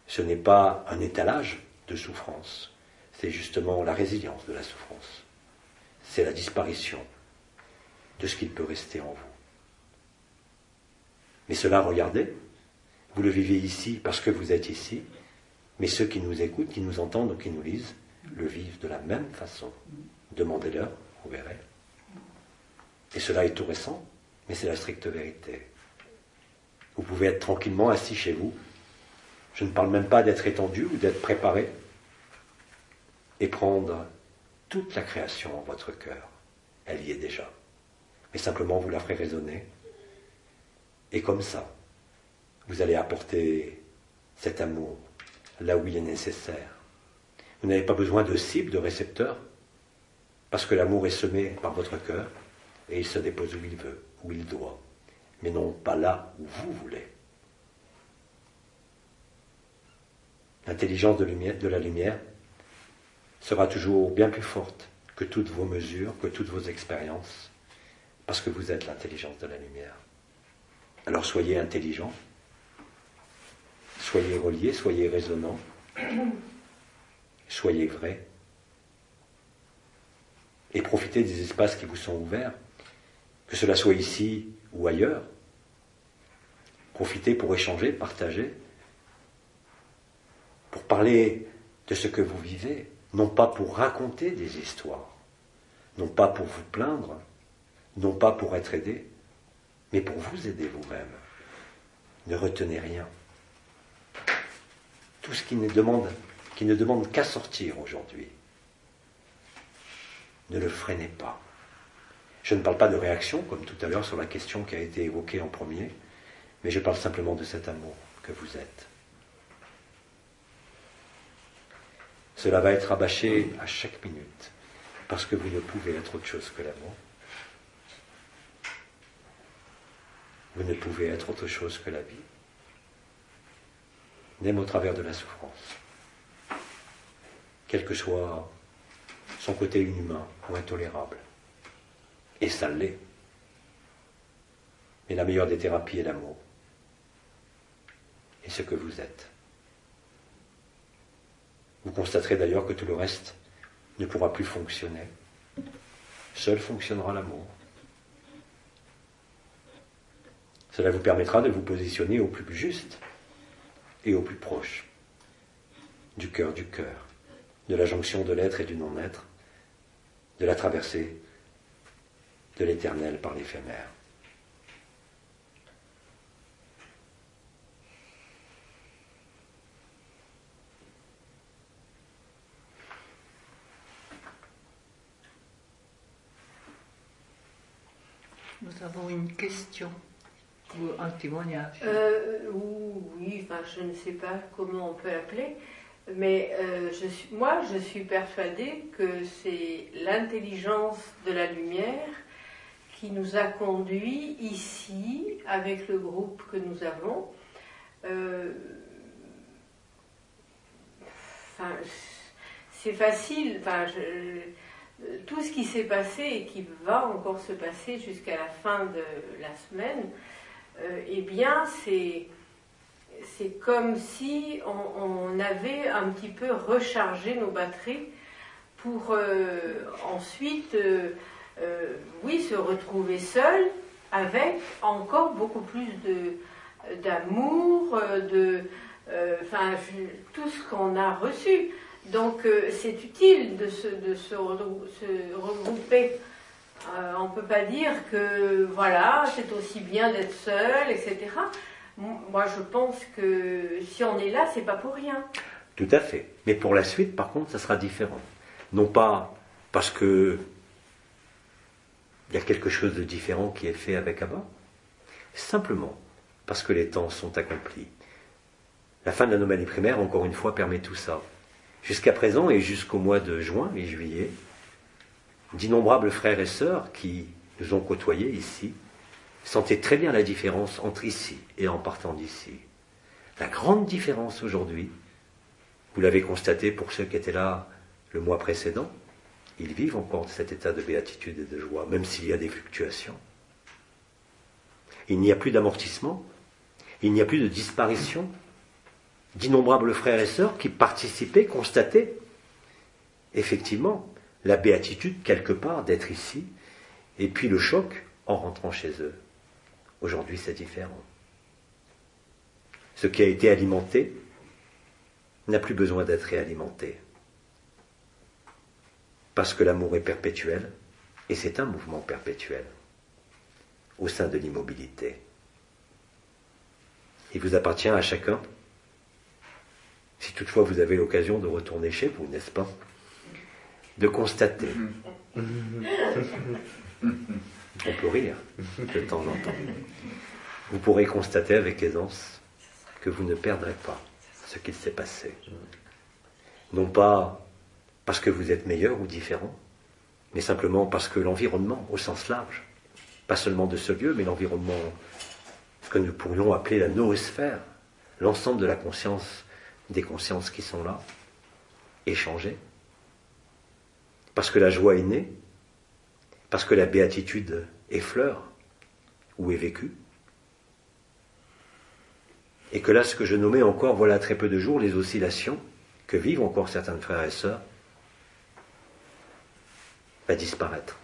Ce n'est pas un étalage de souffrance, c'est justement la résilience de la souffrance. C'est la disparition de ce qu'il peut rester en vous. Mais cela, regardez, vous le vivez ici parce que vous êtes ici, mais ceux qui nous écoutent, qui nous entendent ou qui nous lisent, le vivent de la même façon. Demandez-leur, vous verrez. Et cela est tout récent, mais c'est la stricte vérité. Vous pouvez être tranquillement assis chez vous. Je ne parle même pas d'être étendu ou d'être préparé. Et prendre toute la création en votre cœur. Elle y est déjà. Mais simplement vous la ferez résonner. Et comme ça, vous allez apporter cet amour là où il est nécessaire. Vous n'avez pas besoin de cible, de récepteur, parce que l'amour est semé par votre cœur et il se dépose où il veut, où il doit, mais non pas là où vous voulez. L'intelligence de la lumière sera toujours bien plus forte que toutes vos mesures, que toutes vos expériences, parce que vous êtes l'intelligence de la lumière. Alors soyez intelligents, soyez reliés, soyez résonnants, soyez vrais, et profitez des espaces qui vous sont ouverts, que cela soit ici ou ailleurs. Profitez pour échanger, partager, pour parler de ce que vous vivez, non pas pour raconter des histoires, non pas pour vous plaindre, non pas pour être aidé, mais pour vous aider vous-même. Ne retenez rien. Tout ce qui ne demande qu'à sortir aujourd'hui, ne le freinez pas. Je ne parle pas de réaction, comme tout à l'heure sur la question qui a été évoquée en premier, mais je parle simplement de cet amour que vous êtes. Cela va être rabâché à chaque minute, parce que vous ne pouvez être autre chose que l'amour. Vous ne pouvez être autre chose que la vie, même au travers de la souffrance, quel que soit son côté inhumain ou intolérable. Et ça l'est. Mais la meilleure des thérapies est l'amour. Et ce que vous êtes. Vous constaterez d'ailleurs que tout le reste ne pourra plus fonctionner. Seul fonctionnera l'amour. Cela vous permettra de vous positionner au plus juste et au plus proche du cœur, de la jonction de l'être et du non-être, de la traversée de l'éternel par l'éphémère. Nous avons une question ou un témoignage. Oui, enfin, je ne sais pas comment on peut l'appeler, mais moi, je suis persuadée que c'est l'intelligence de la lumière qui nous a conduits ici, avec le groupe que nous avons. C'est facile, tout ce qui s'est passé et qui va encore se passer jusqu'à la fin de la semaine, eh bien, c'est comme si on avait un petit peu rechargé nos batteries pour ensuite, se retrouver seul avec encore beaucoup plus d'amour, tout ce qu'on a reçu. Donc c'est utile de se regrouper. On ne peut pas dire que voilà, c'est aussi bien d'être seul, etc. Moi je pense que si on est là, c'est pas pour rien. Tout à fait. Mais pour la suite, par contre, ça sera différent. Non pas parce que il y a quelque chose de différent qui est fait avec Abba, simplement parce que les temps sont accomplis. La fin de l'anomalie primaire, encore une fois, permet tout ça. Jusqu'à présent et jusqu'au mois de juin et juillet, d'innombrables frères et sœurs qui nous ont côtoyés ici sentaient très bien la différence entre ici et en partant d'ici. La grande différence aujourd'hui, vous l'avez constaté pour ceux qui étaient là le mois précédent, ils vivent encore cet état de béatitude et de joie, même s'il y a des fluctuations. Il n'y a plus d'amortissement, il n'y a plus de disparition. D'innombrables frères et sœurs qui participaient, constataient effectivement la béatitude quelque part d'être ici, et puis le choc en rentrant chez eux. Aujourd'hui, c'est différent. Ce qui a été alimenté n'a plus besoin d'être réalimenté. Parce que l'amour est perpétuel, et c'est un mouvement perpétuel au sein de l'immobilité. Il vous appartient à chacun, si toutefois vous avez l'occasion de retourner chez vous, n'est-ce pas, de constater. On peut rire de temps en temps. Vous pourrez constater avec aisance que vous ne perdrez pas ce qu'il s'est passé. Non pas parce que vous êtes meilleur ou différent, mais simplement parce que l'environnement, au sens large, pas seulement de ce lieu, mais l'environnement, ce que nous pourrions appeler la noosphère, l'ensemble de la conscience, des consciences qui sont là, est changé. Parce que la joie est née, parce que la béatitude effleure ou est vécue, et que là, ce que je nommais encore, voilà très peu de jours, les oscillations que vivent encore certains frères et sœurs, va disparaître,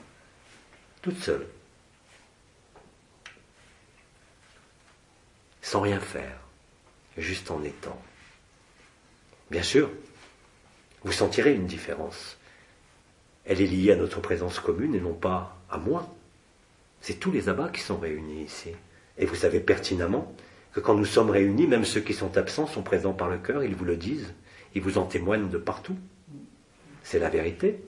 toute seule, sans rien faire, juste en étant. Bien sûr, vous sentirez une différence. Elle est liée à notre présence commune et non pas à moi. C'est tous les abbats qui sont réunis ici. Et vous savez pertinemment que quand nous sommes réunis, même ceux qui sont absents sont présents par le cœur, ils vous le disent, ils vous en témoignent de partout. C'est la vérité.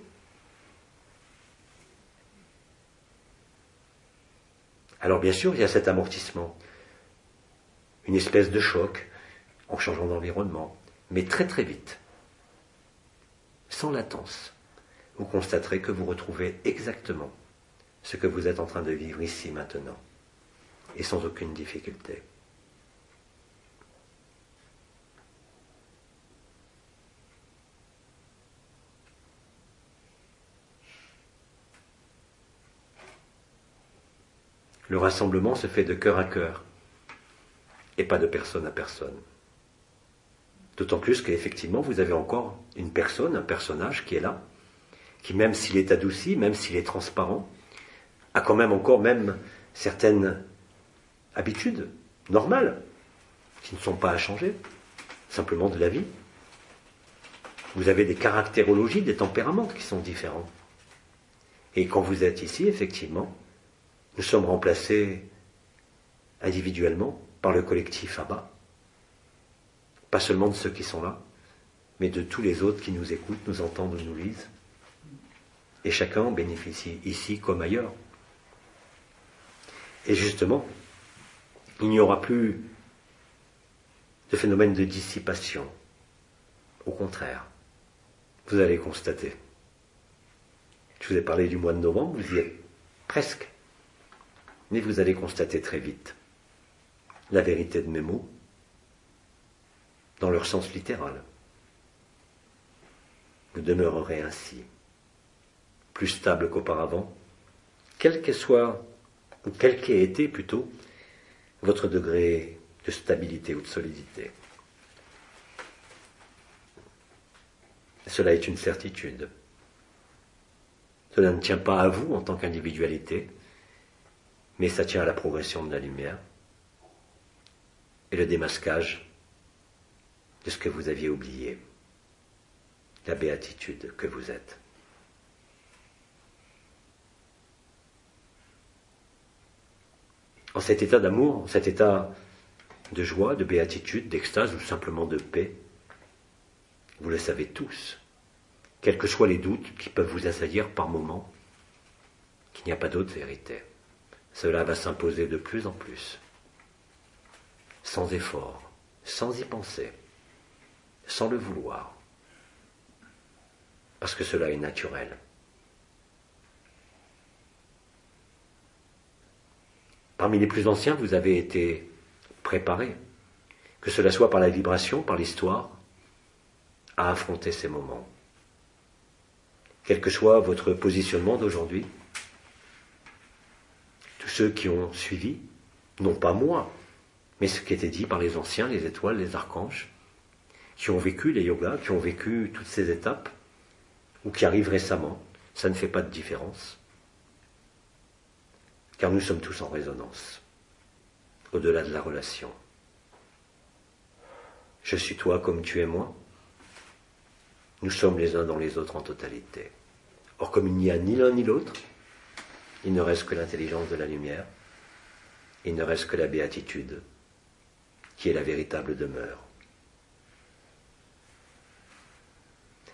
Alors bien sûr, il y a cet amortissement, une espèce de choc en changeant d'environnement, mais très très vite, sans latence, vous constaterez que vous retrouvez exactement ce que vous êtes en train de vivre ici maintenant, et sans aucune difficulté. Le rassemblement se fait de cœur à cœur et pas de personne à personne. D'autant plus qu'effectivement, vous avez encore une personne, un personnage qui est là, qui même s'il est adouci, même s'il est transparent, a quand même encore même certaines habitudes normales qui ne sont pas à changer, simplement de la vie. Vous avez des caractérologies, des tempéraments qui sont différents. Et quand vous êtes ici, effectivement, nous sommes remplacés individuellement par le collectif Abba. Pas seulement de ceux qui sont là, mais de tous les autres qui nous écoutent, nous entendent, nous lisent. Et chacun bénéficie ici comme ailleurs. Et justement, il n'y aura plus de phénomène de dissipation. Au contraire, vous allez constater. Je vous ai parlé du mois de novembre, vous y êtes presque. Mais vous allez constater très vite la vérité de mes mots, dans leur sens littéral. Vous demeurerez ainsi, plus stable qu'auparavant, quel que soit, ou quel qu'ait été plutôt, votre degré de stabilité ou de solidité. Cela est une certitude. Cela ne tient pas à vous en tant qu'individualité, mais ça tient à la progression de la lumière et le démasquage de ce que vous aviez oublié, la béatitude que vous êtes. En cet état d'amour, en cet état de joie, de béatitude, d'extase ou simplement de paix, vous le savez tous, quels que soient les doutes qui peuvent vous assaillir par moments, qu'il n'y a pas d'autre vérité. Cela va s'imposer de plus en plus, sans effort, sans y penser, sans le vouloir, parce que cela est naturel. Parmi les plus anciens, vous avez été préparés, que cela soit par la vibration, par l'histoire, à affronter ces moments. Quel que soit votre positionnement d'aujourd'hui, tous ceux qui ont suivi, non pas moi, mais ce qui était dit par les anciens, les étoiles, les archanges, qui ont vécu les yogas, qui ont vécu toutes ces étapes, ou qui arrivent récemment, ça ne fait pas de différence. Car nous sommes tous en résonance, au-delà de la relation. Je suis toi comme tu es moi. Nous sommes les uns dans les autres en totalité. Or, comme il n'y a ni l'un ni l'autre, il ne reste que l'intelligence de la lumière, il ne reste que la béatitude, qui est la véritable demeure.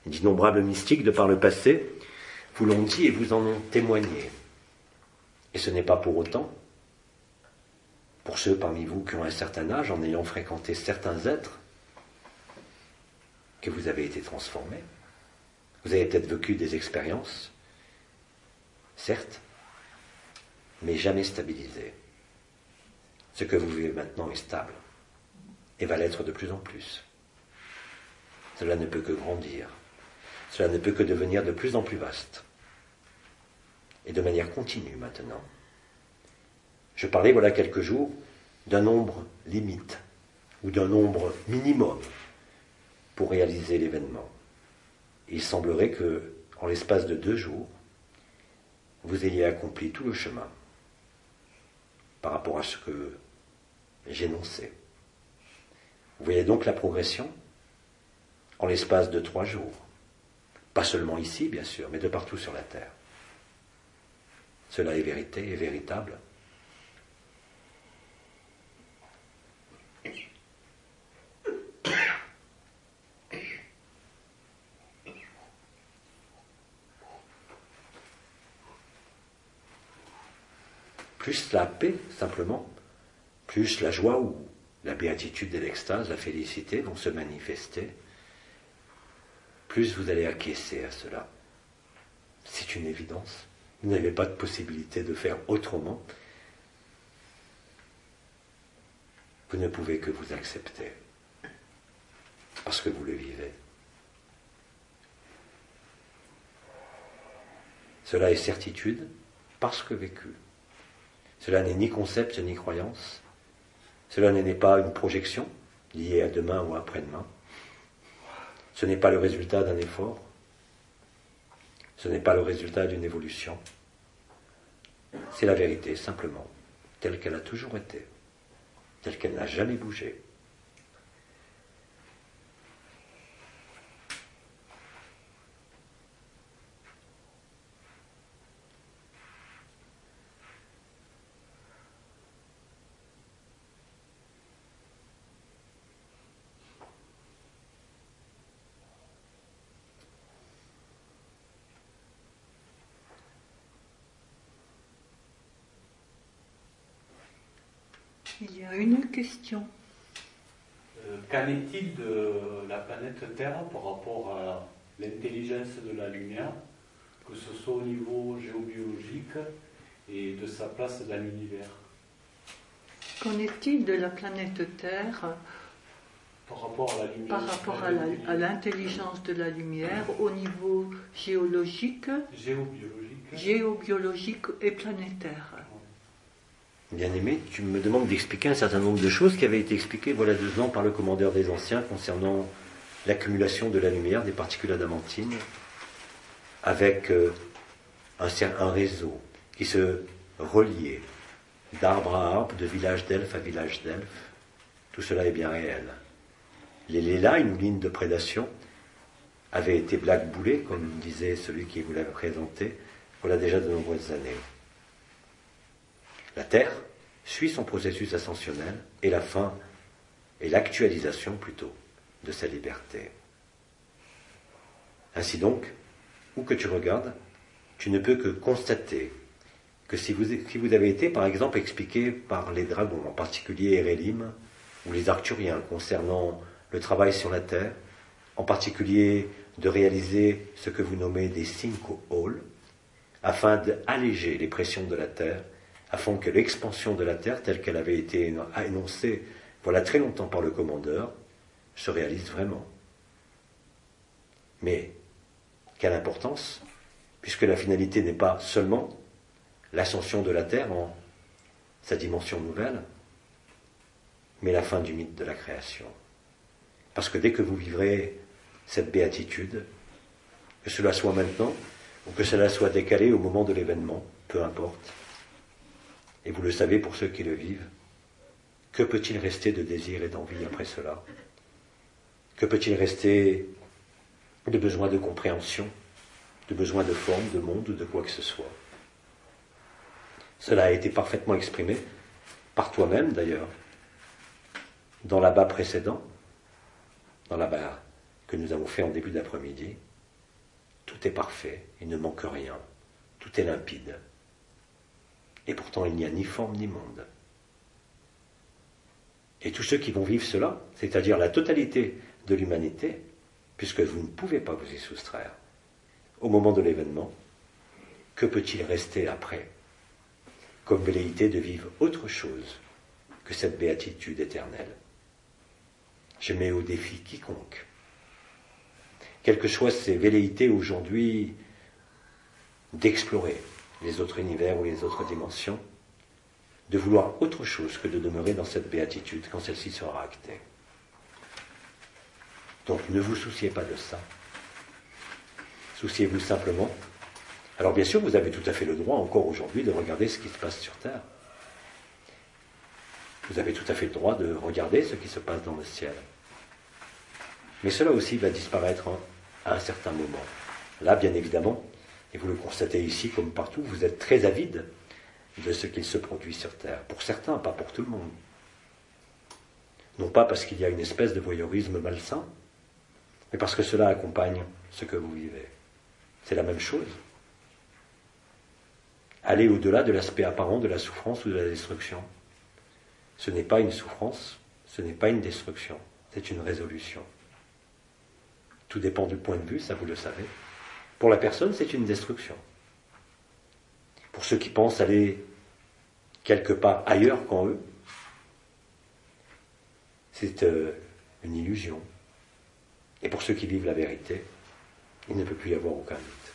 D'innombrables mystiques, de par le passé, vous l'ont dit et vous en ont témoigné. Et ce n'est pas pour autant, pour ceux parmi vous qui ont un certain âge, en ayant fréquenté certains êtres, que vous avez été transformés. Vous avez peut-être vécu des expériences, certes, mais jamais stabilisées. Ce que vous vivez maintenant est stable, et va l'être de plus en plus. Cela ne peut que grandir, cela ne peut que devenir de plus en plus vaste. Et de manière continue maintenant. Je parlais voilà quelques jours d'un nombre limite, ou d'un nombre minimum pour réaliser l'événement. Il semblerait que, en l'espace de 2 jours, vous ayez accompli tout le chemin par rapport à ce que j'énonçais. Vous voyez donc la progression en l'espace de 3 jours. Pas seulement ici, bien sûr, mais de partout sur la Terre. Cela est vérité et véritable. plus la paix, simplement, plus la joie ou la béatitude et l'extase, la félicité vont se manifester, plus vous allez acquiescer à cela. C'est une évidence. Vous n'avez pas de possibilité de faire autrement. Vous ne pouvez que vous accepter, parce que vous le vivez. Cela est certitude, parce que vécu. Cela n'est ni concept ni croyance. Cela n'est pas une projection liée à demain ou après-demain. Ce n'est pas le résultat d'un effort. Ce n'est pas le résultat d'une évolution. C'est la vérité, simplement, telle qu'elle a toujours été, telle qu'elle n'a jamais bougé. Il y a une question. Qu'en est-il de la planète Terre par rapport à l'intelligence de la lumière, que ce soit au niveau géobiologique et de sa place dans l'univers? Qu'en est-il de la planète Terre par rapport à la lumière, par rapport à l'intelligence de la lumière au niveau géologique, géobiologique et planétaire? Bien-aimé, tu me demandes d'expliquer un certain nombre de choses qui avaient été expliquées voilà 2 ans par le commandeur des anciens concernant l'accumulation de la lumière des particules adamantines avec un réseau qui se reliait d'arbre à arbre, de village d'elfes à village d'elfes. Tout cela est bien réel. Les Lélas, une ligne de prédation, avait été blackboulée, comme disait celui qui vous l'avait présenté, voilà déjà de nombreuses années. La Terre suit son processus ascensionnel et la fin et l'actualisation plutôt de sa liberté. Ainsi donc, où que tu regardes, tu ne peux que constater que si vous avez été par exemple expliqué par les dragons, en particulier Erelim ou les Arcturiens concernant le travail sur la Terre, en particulier de réaliser ce que vous nommez des Cinco Halls, afin d'alléger les pressions de la Terre, afin que l'expansion de la Terre, telle qu'elle avait été énoncée voilà très longtemps par le commandeur, se réalise vraiment. Mais quelle importance, puisque la finalité n'est pas seulement l'ascension de la Terre en sa dimension nouvelle, mais la fin du mythe de la création. Parce que dès que vous vivrez cette béatitude, que cela soit maintenant ou que cela soit décalé au moment de l'événement, peu importe, et vous le savez pour ceux qui le vivent, que peut-il rester de désir et d'envie après cela? Que peut-il rester de besoin de compréhension, de besoin de forme, de monde ou de quoi que ce soit? Cela a été parfaitement exprimé par toi-même d'ailleurs, dans l'abat précédent, dans l'abat que nous avons fait en début d'après-midi. Tout est parfait, il ne manque rien, tout est limpide. Et pourtant il n'y a ni forme ni monde. Et tous ceux qui vont vivre cela, c'est-à-dire la totalité de l'humanité, puisque vous ne pouvez pas vous y soustraire, au moment de l'événement, que peut-il rester après, comme velléité de vivre autre chose que cette béatitude éternelle? Je mets au défi quiconque, quelles que soient ses velléités aujourd'hui, d'explorer les autres univers ou les autres dimensions, de vouloir autre chose que de demeurer dans cette béatitude quand celle-ci sera actée. Donc ne vous souciez pas de ça. Souciez-vous simplement. Alors bien sûr, vous avez tout à fait le droit encore aujourd'hui de regarder ce qui se passe sur Terre. Vous avez tout à fait le droit de regarder ce qui se passe dans le ciel. Mais cela aussi va disparaître à un certain moment. Là, bien évidemment, et vous le constatez ici comme partout, vous êtes très avide de ce qu'il se produit sur Terre. Pour certains, pas pour tout le monde. Non pas parce qu'il y a une espèce de voyeurisme malsain, mais parce que cela accompagne ce que vous vivez. C'est la même chose. aller au-delà de l'aspect apparent de la souffrance ou de la destruction. Ce n'est pas une souffrance, ce n'est pas une destruction, c'est une résolution. Tout dépend du point de vue, ça vous le savez. Pour la personne, c'est une destruction. Pour ceux qui pensent aller quelque part ailleurs qu'en eux, c'est une illusion. Et pour ceux qui vivent la vérité, il ne peut plus y avoir aucun doute,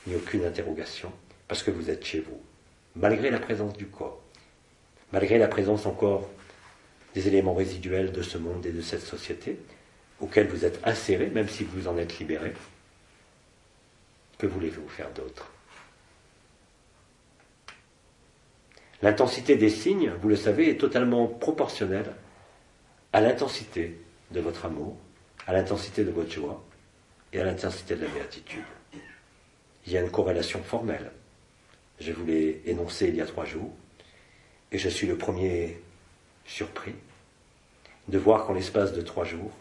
ni aucune interrogation, parce que vous êtes chez vous, malgré la présence du corps, malgré la présence encore des éléments résiduels de ce monde et de cette société, auxquels vous êtes insérés, même si vous en êtes libérés. Que voulez-vous faire d'autre? L'intensité des signes, vous le savez, est totalement proportionnelle à l'intensité de votre amour, à l'intensité de votre joie et à l'intensité de la béatitude. Il y a une corrélation formelle. Je vous l'ai énoncé il y a 3 jours, et je suis le premier surpris de voir qu'en l'espace de 3 jours,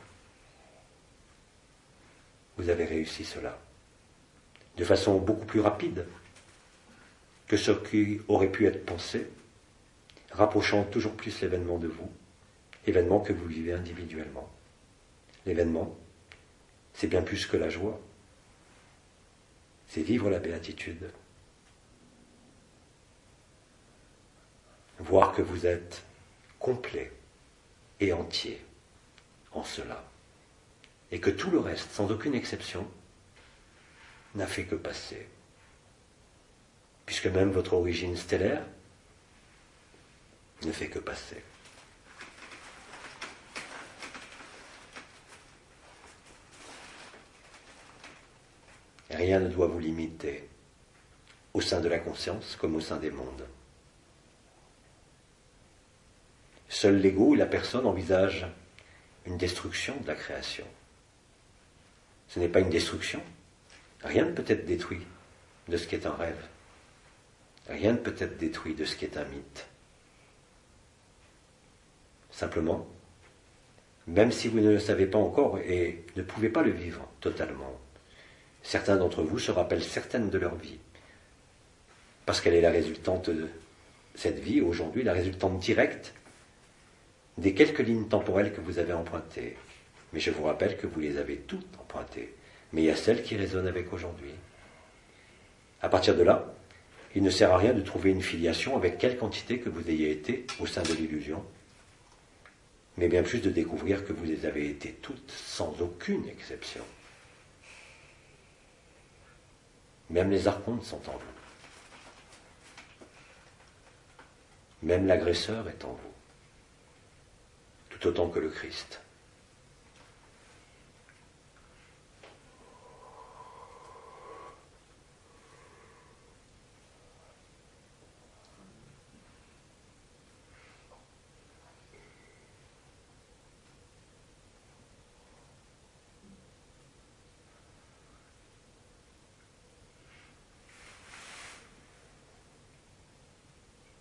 vous avez réussi cela, de façon beaucoup plus rapide que ce qui aurait pu être pensé, rapprochant toujours plus l'événement de vous, événement que vous vivez individuellement. L'événement, c'est bien plus que la joie, c'est vivre la béatitude, voir que vous êtes complet et entier en cela, et que tout le reste, sans aucune exception, n'a fait que passer. Puisque même votre origine stellaire ne fait que passer. Rien ne doit vous limiter, au sein de la conscience comme au sein des mondes. Seul l'ego et la personne envisagent une destruction de la création. Ce n'est pas une destruction. Rien ne peut être détruit de ce qui est un rêve. Rien ne peut être détruit de ce qui est un mythe. Simplement, même si vous ne le savez pas encore et ne pouvez pas le vivre totalement, certains d'entre vous se rappellent certaines de leur vie, parce qu'elle est la résultante de cette vie, aujourd'hui, la résultante directe des quelques lignes temporelles que vous avez empruntées. Mais je vous rappelle que vous les avez toutes empruntées. Mais il y a celles qui résonnent avec aujourd'hui. À partir de là, il ne sert à rien de trouver une filiation avec quelque entité que vous ayez été au sein de l'illusion, mais bien plus de découvrir que vous les avez été toutes, sans aucune exception. Même les archontes sont en vous. Même l'agresseur est en vous. Tout autant que le Christ.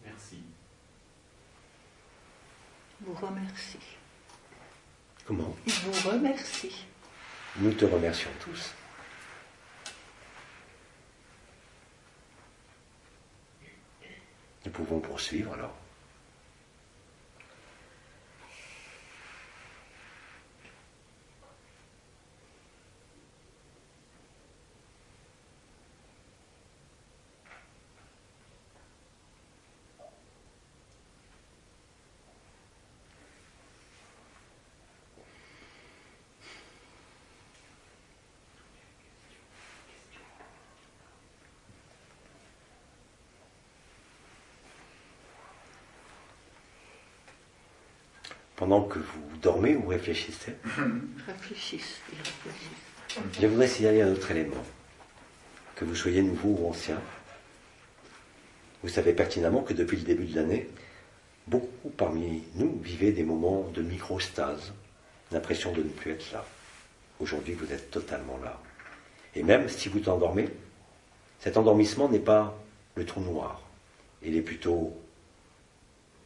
Merci. Vous remercie. Comment? Il vous remercie. Nous te remercions tous. Nous pouvons poursuivre alors. Pendant que vous dormez ou réfléchissez, Réfléchissez. je voudrais signaler un autre élément. Que vous soyez nouveau ou ancien, vous savez pertinemment que depuis le début de l'année, beaucoup parmi nous vivaient des moments de microstase, l'impression de ne plus être là. Aujourd'hui, vous êtes totalement là. Et même si vous t'endormez, cet endormissement n'est pas le trou noir. Il est plutôt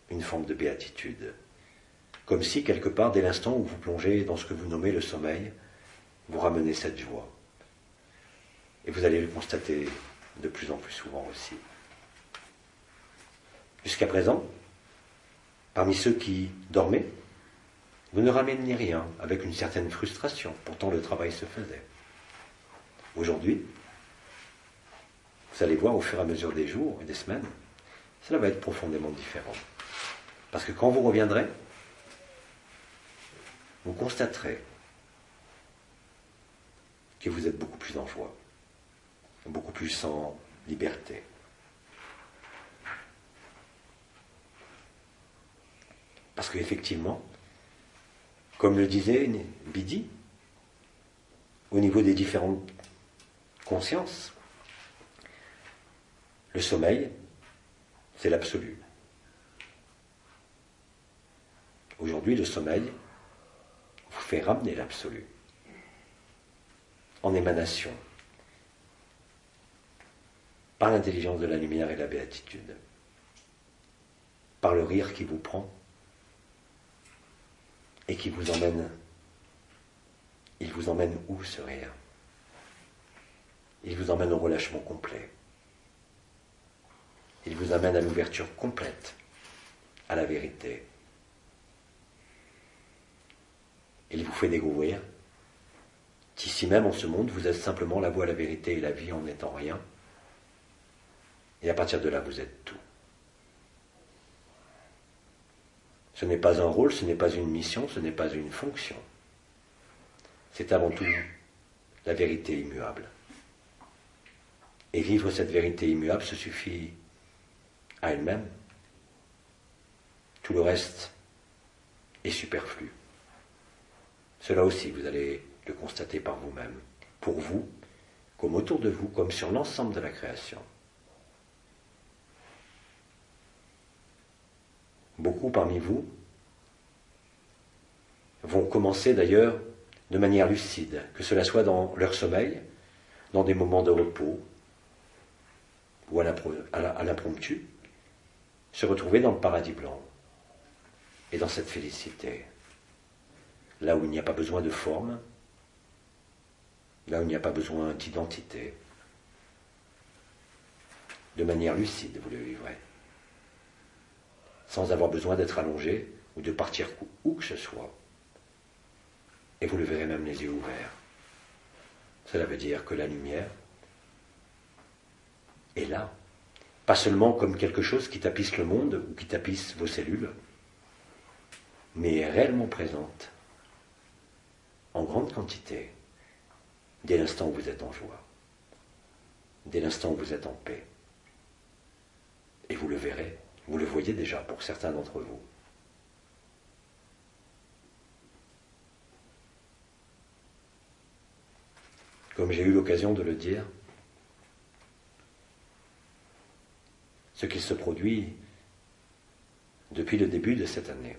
une forme de béatitude. Comme si, quelque part, dès l'instant où vous plongez dans ce que vous nommez le sommeil, vous ramenez cette joie. Et vous allez le constater de plus en plus souvent aussi. Jusqu'à présent, parmi ceux qui dormaient, vous ne rameniez rien, avec une certaine frustration. Pourtant, le travail se faisait. Aujourd'hui, vous allez voir au fur et à mesure des jours et des semaines, cela va être profondément différent. Parce que quand vous reviendrez, vous constaterez que vous êtes beaucoup plus en joie, beaucoup plus en liberté. Parce qu'effectivement, comme le disait Bidi, au niveau des différentes consciences, le sommeil, c'est l'absolu. Aujourd'hui, le sommeil vous fait ramener l'absolu en émanation par l'intelligence de la lumière et la béatitude, par le rire qui vous prend et qui vous emmène. Il vous emmène où, ce rire? Il vous emmène au relâchement complet. Il vous amène à l'ouverture complète à la vérité. Il vous fait découvrir qu'ici même en ce monde, vous êtes simplement la voie, la vérité et la vie en n'étant rien. Et à partir de là, vous êtes tout. Ce n'est pas un rôle, ce n'est pas une mission, ce n'est pas une fonction. C'est avant tout la vérité immuable. Et vivre cette vérité immuable se suffit à elle-même. Tout le reste est superflu. Cela aussi, vous allez le constater par vous-même, pour vous, comme autour de vous, comme sur l'ensemble de la création. Beaucoup parmi vous vont commencer d'ailleurs de manière lucide, que cela soit dans leur sommeil, dans des moments de repos ou à l'impromptu, se retrouver dans le paradis blanc et dans cette félicité, là où il n'y a pas besoin de forme, là où il n'y a pas besoin d'identité, de manière lucide, vous le vivrez, sans avoir besoin d'être allongé ou de partir où que ce soit. Et vous le verrez même les yeux ouverts. Cela veut dire que la lumière est là, pas seulement comme quelque chose qui tapisse le monde ou qui tapisse vos cellules, mais est réellement présente, en grande quantité, dès l'instant où vous êtes en joie, dès l'instant où vous êtes en paix. Et vous le verrez, vous le voyez déjà pour certains d'entre vous. Comme j'ai eu l'occasion de le dire, ce qui se produit depuis le début de cette année,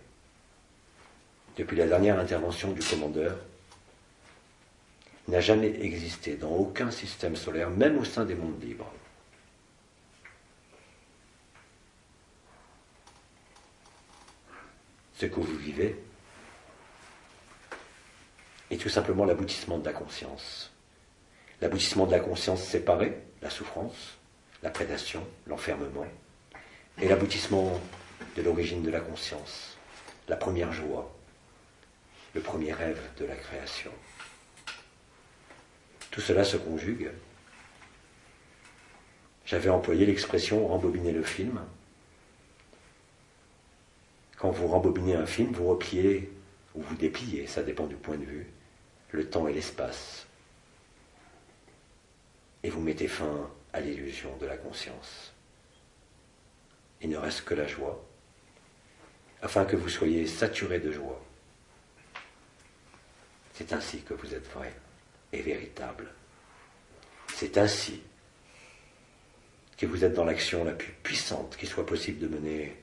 depuis la dernière intervention du commandeur, n'a jamais existé dans aucun système solaire, même au sein des mondes libres. Ce que vous vivez est tout simplement l'aboutissement de la conscience. L'aboutissement de la conscience séparée, la souffrance, la prédation, l'enfermement, et l'aboutissement de l'origine de la conscience, la première joie, le premier rêve de la création. Tout cela se conjugue. J'avais employé l'expression « rembobiner le film ». Quand vous rembobinez un film, vous repliez, ou vous dépliez, ça dépend du point de vue, le temps et l'espace. Et vous mettez fin à l'illusion de la conscience. Il ne reste que la joie, afin que vous soyez saturés de joie. C'est ainsi que vous êtes vrai et véritable. C'est ainsi que vous êtes dans l'action la plus puissante qu'il soit possible de mener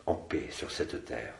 en paix sur cette terre.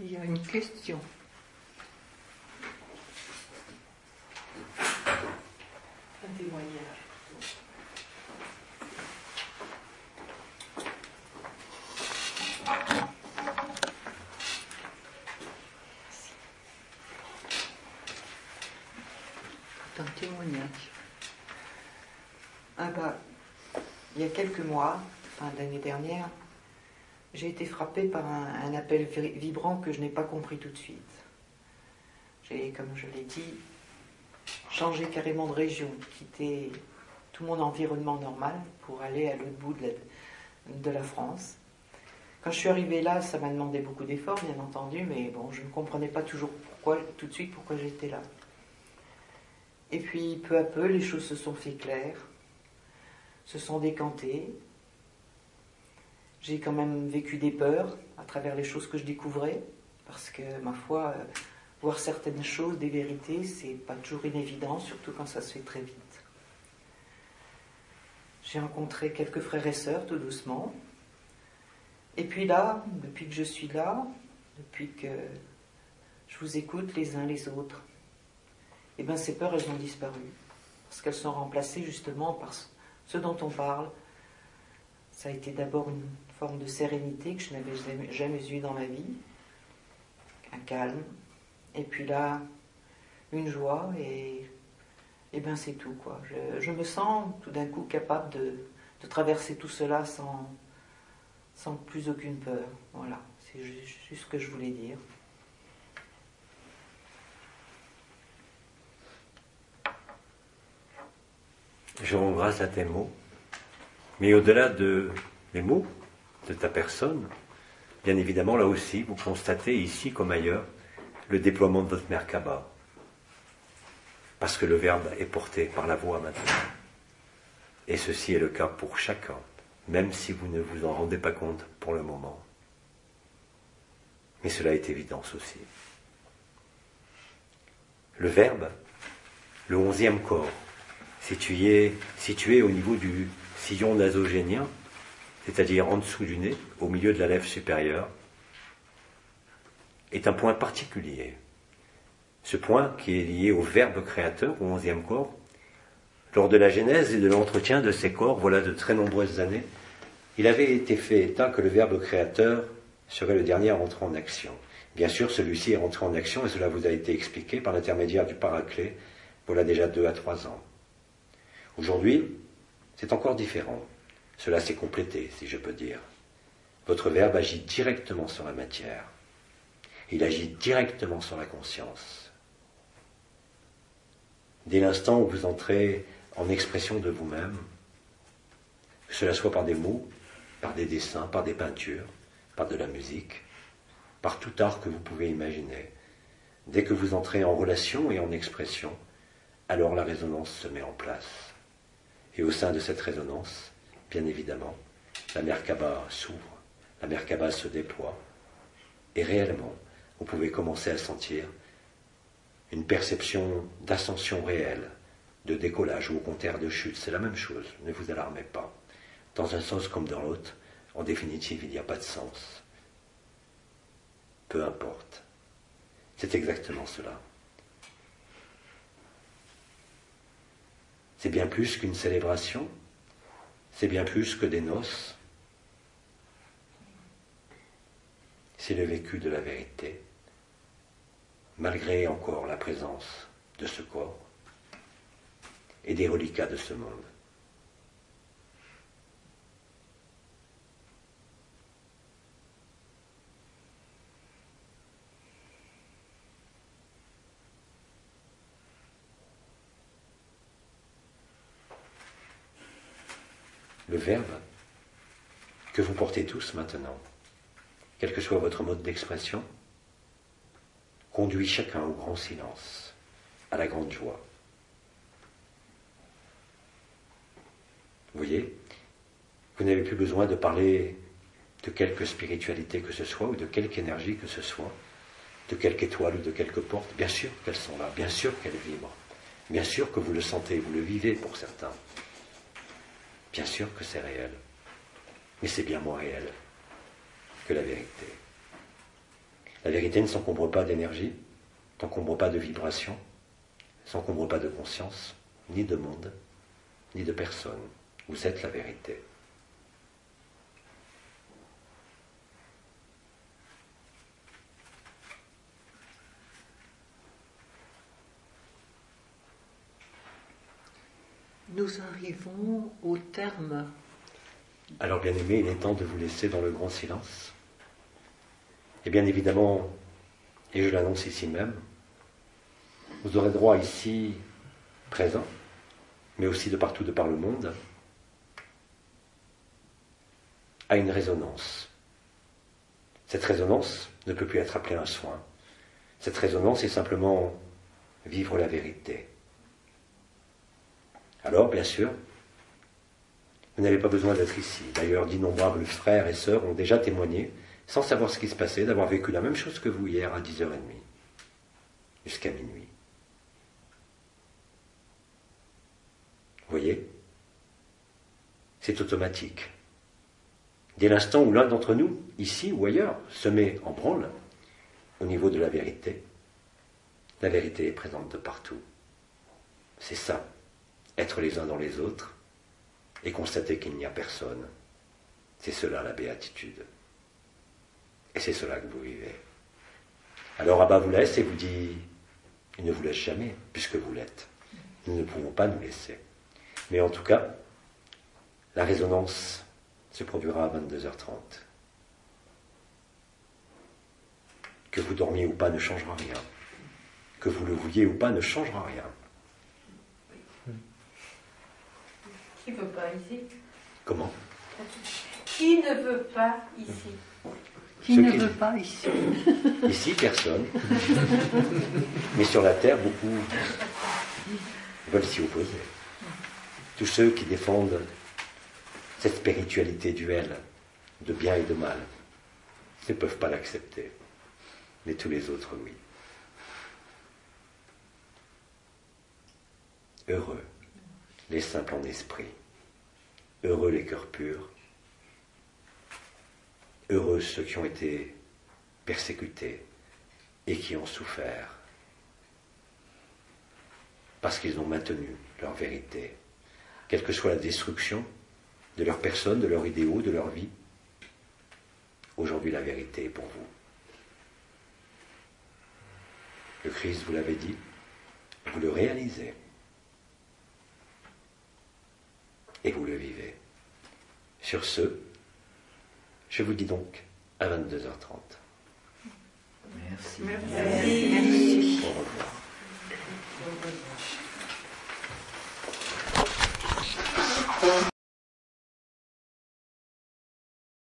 Il y a une question. Un témoignage. Un témoignage. Ah bah, il y a quelques mois, fin d'année dernière, j'ai été frappée par un appel vibrant que je n'ai pas compris tout de suite. J'ai, comme je l'ai dit, changé carrément de région, quitté tout mon environnement normal pour aller à l'autre bout de la France. Quand je suis arrivée là, ça m'a demandé beaucoup d'efforts, bien entendu, mais bon, je ne comprenais pas toujours tout de suite pourquoi j'étais là. Et puis, peu à peu, les choses se sont fait claires, se sont décantées. J'ai quand même vécu des peurs à travers les choses que je découvrais, parce que, ma foi, voir certaines choses, des vérités, c'est pas toujours une évidence, surtout quand ça se fait très vite. J'ai rencontré quelques frères et sœurs, tout doucement. Et puis là, depuis que je suis là, depuis que je vous écoute les uns les autres, eh bien ces peurs, elles ont disparu. Parce qu'elles sont remplacées justement par ce dont on parle. Ça a été d'abord une forme de sérénité que je n'avais jamais eue dans ma vie. Un calme. Et puis là, une joie et bien c'est tout, quoi. Je me sens tout d'un coup capable de traverser tout cela sans plus aucune peur. Voilà, c'est juste ce que je voulais dire. Je rends grâce à tes mots, mais au-delà des mots, de ta personne, bien évidemment, là aussi, vous constatez, ici comme ailleurs, le déploiement de votre Merkaba. Parce que le Verbe est porté par la voix maintenant. Et ceci est le cas pour chacun, même si vous ne vous en rendez pas compte pour le moment. Mais cela est évidence aussi. Le Verbe, le 11e corps, situé au niveau du sillon nasogénien, c'est-à-dire en dessous du nez, au milieu de la lèvre supérieure, est un point particulier. Ce point qui est lié au Verbe créateur, au 11e corps, lors de la genèse et de l'entretien de ces corps, voilà de très nombreuses années, il avait été fait état que le Verbe créateur serait le dernier à rentrer en action. Bien sûr, celui-ci est rentré en action, et cela vous a été expliqué par l'intermédiaire du Paraclet, voilà déjà 2 à 3 ans. Aujourd'hui, c'est encore différent. Cela s'est complété, si je peux dire. Votre Verbe agit directement sur la matière. Il agit directement sur la conscience. Dès l'instant où vous entrez en expression de vous-même, que cela soit par des mots, par des dessins, par des peintures, par de la musique, par tout art que vous pouvez imaginer, dès que vous entrez en relation et en expression, alors la résonance se met en place. Et au sein de cette résonance, bien évidemment, la Merkaba s'ouvre, la Merkaba se déploie, et réellement, vous pouvez commencer à sentir une perception d'ascension réelle, de décollage ou au contraire de chute. C'est la même chose, ne vous alarmez pas. Dans un sens comme dans l'autre, en définitive, il n'y a pas de sens. Peu importe. C'est exactement cela. C'est bien plus qu'une célébration, c'est bien plus que des noces. C'est le vécu de la vérité, malgré encore la présence de ce corps et des reliquats de ce monde. Le Verbe que vous portez tous maintenant, quel que soit votre mode d'expression, conduit chacun au grand silence, à la grande joie. Vous voyez, vous n'avez plus besoin de parler de quelque spiritualité que ce soit, ou de quelque énergie que ce soit, de quelque étoile ou de quelque porte. Bien sûr qu'elles sont là, bien sûr qu'elles vibrent, bien sûr que vous le sentez, vous le vivez pour certains. Bien sûr que c'est réel, mais c'est bien moins réel que la vérité. La vérité ne s'encombre pas d'énergie, ne s'encombre pas de vibration, ne s'encombre pas de conscience, ni de monde, ni de personne. Vous êtes la vérité. Nous arrivons au terme. Alors, bien-aimés, il est temps de vous laisser dans le grand silence. Et bien évidemment, et je l'annonce ici même, vous aurez droit ici, présent, mais aussi de partout de par le monde, à une résonance. Cette résonance ne peut plus être appelée un soin. Cette résonance est simplement vivre la vérité. Alors, bien sûr, vous n'avez pas besoin d'être ici. D'ailleurs, d'innombrables frères et sœurs ont déjà témoigné, sans savoir ce qui se passait, d'avoir vécu la même chose que vous hier à 10h30, jusqu'à minuit. Vous voyez ? C'est automatique. Dès l'instant où l'un d'entre nous, ici ou ailleurs, se met en branle, au niveau de la vérité est présente de partout. C'est ça, être les uns dans les autres, et constater qu'il n'y a personne. C'est cela la béatitude. Et c'est cela que vous vivez. Alors Abba vous laisse et vous dit, il ne vous laisse jamais, puisque vous l'êtes. Nous ne pouvons pas nous laisser. Mais en tout cas, la résonance se produira à 22h30. Que vous dormiez ou pas ne changera rien. Que vous le vouliez ou pas ne changera rien. Qui ne veut pas ici? Comment? Qui ne veut pas ici? Qui ne veut pas ici? Ici, personne. Mais sur la terre, beaucoup veulent s'y opposer. Tous ceux qui défendent cette spiritualité duelle de bien et de mal ne peuvent pas l'accepter. Mais tous les autres, oui. Heureux les simples en esprit, heureux les cœurs purs, heureux ceux qui ont été persécutés et qui ont souffert, parce qu'ils ont maintenu leur vérité, quelle que soit la destruction de leur personne, de leurs idéaux, de leur vie. Aujourd'hui, la vérité est pour vous. Le Christ vous l'avait dit, vous le réalisez. Et vous le vivez. Sur ce, je vous dis donc à 22h30. Merci. Merci. Au revoir.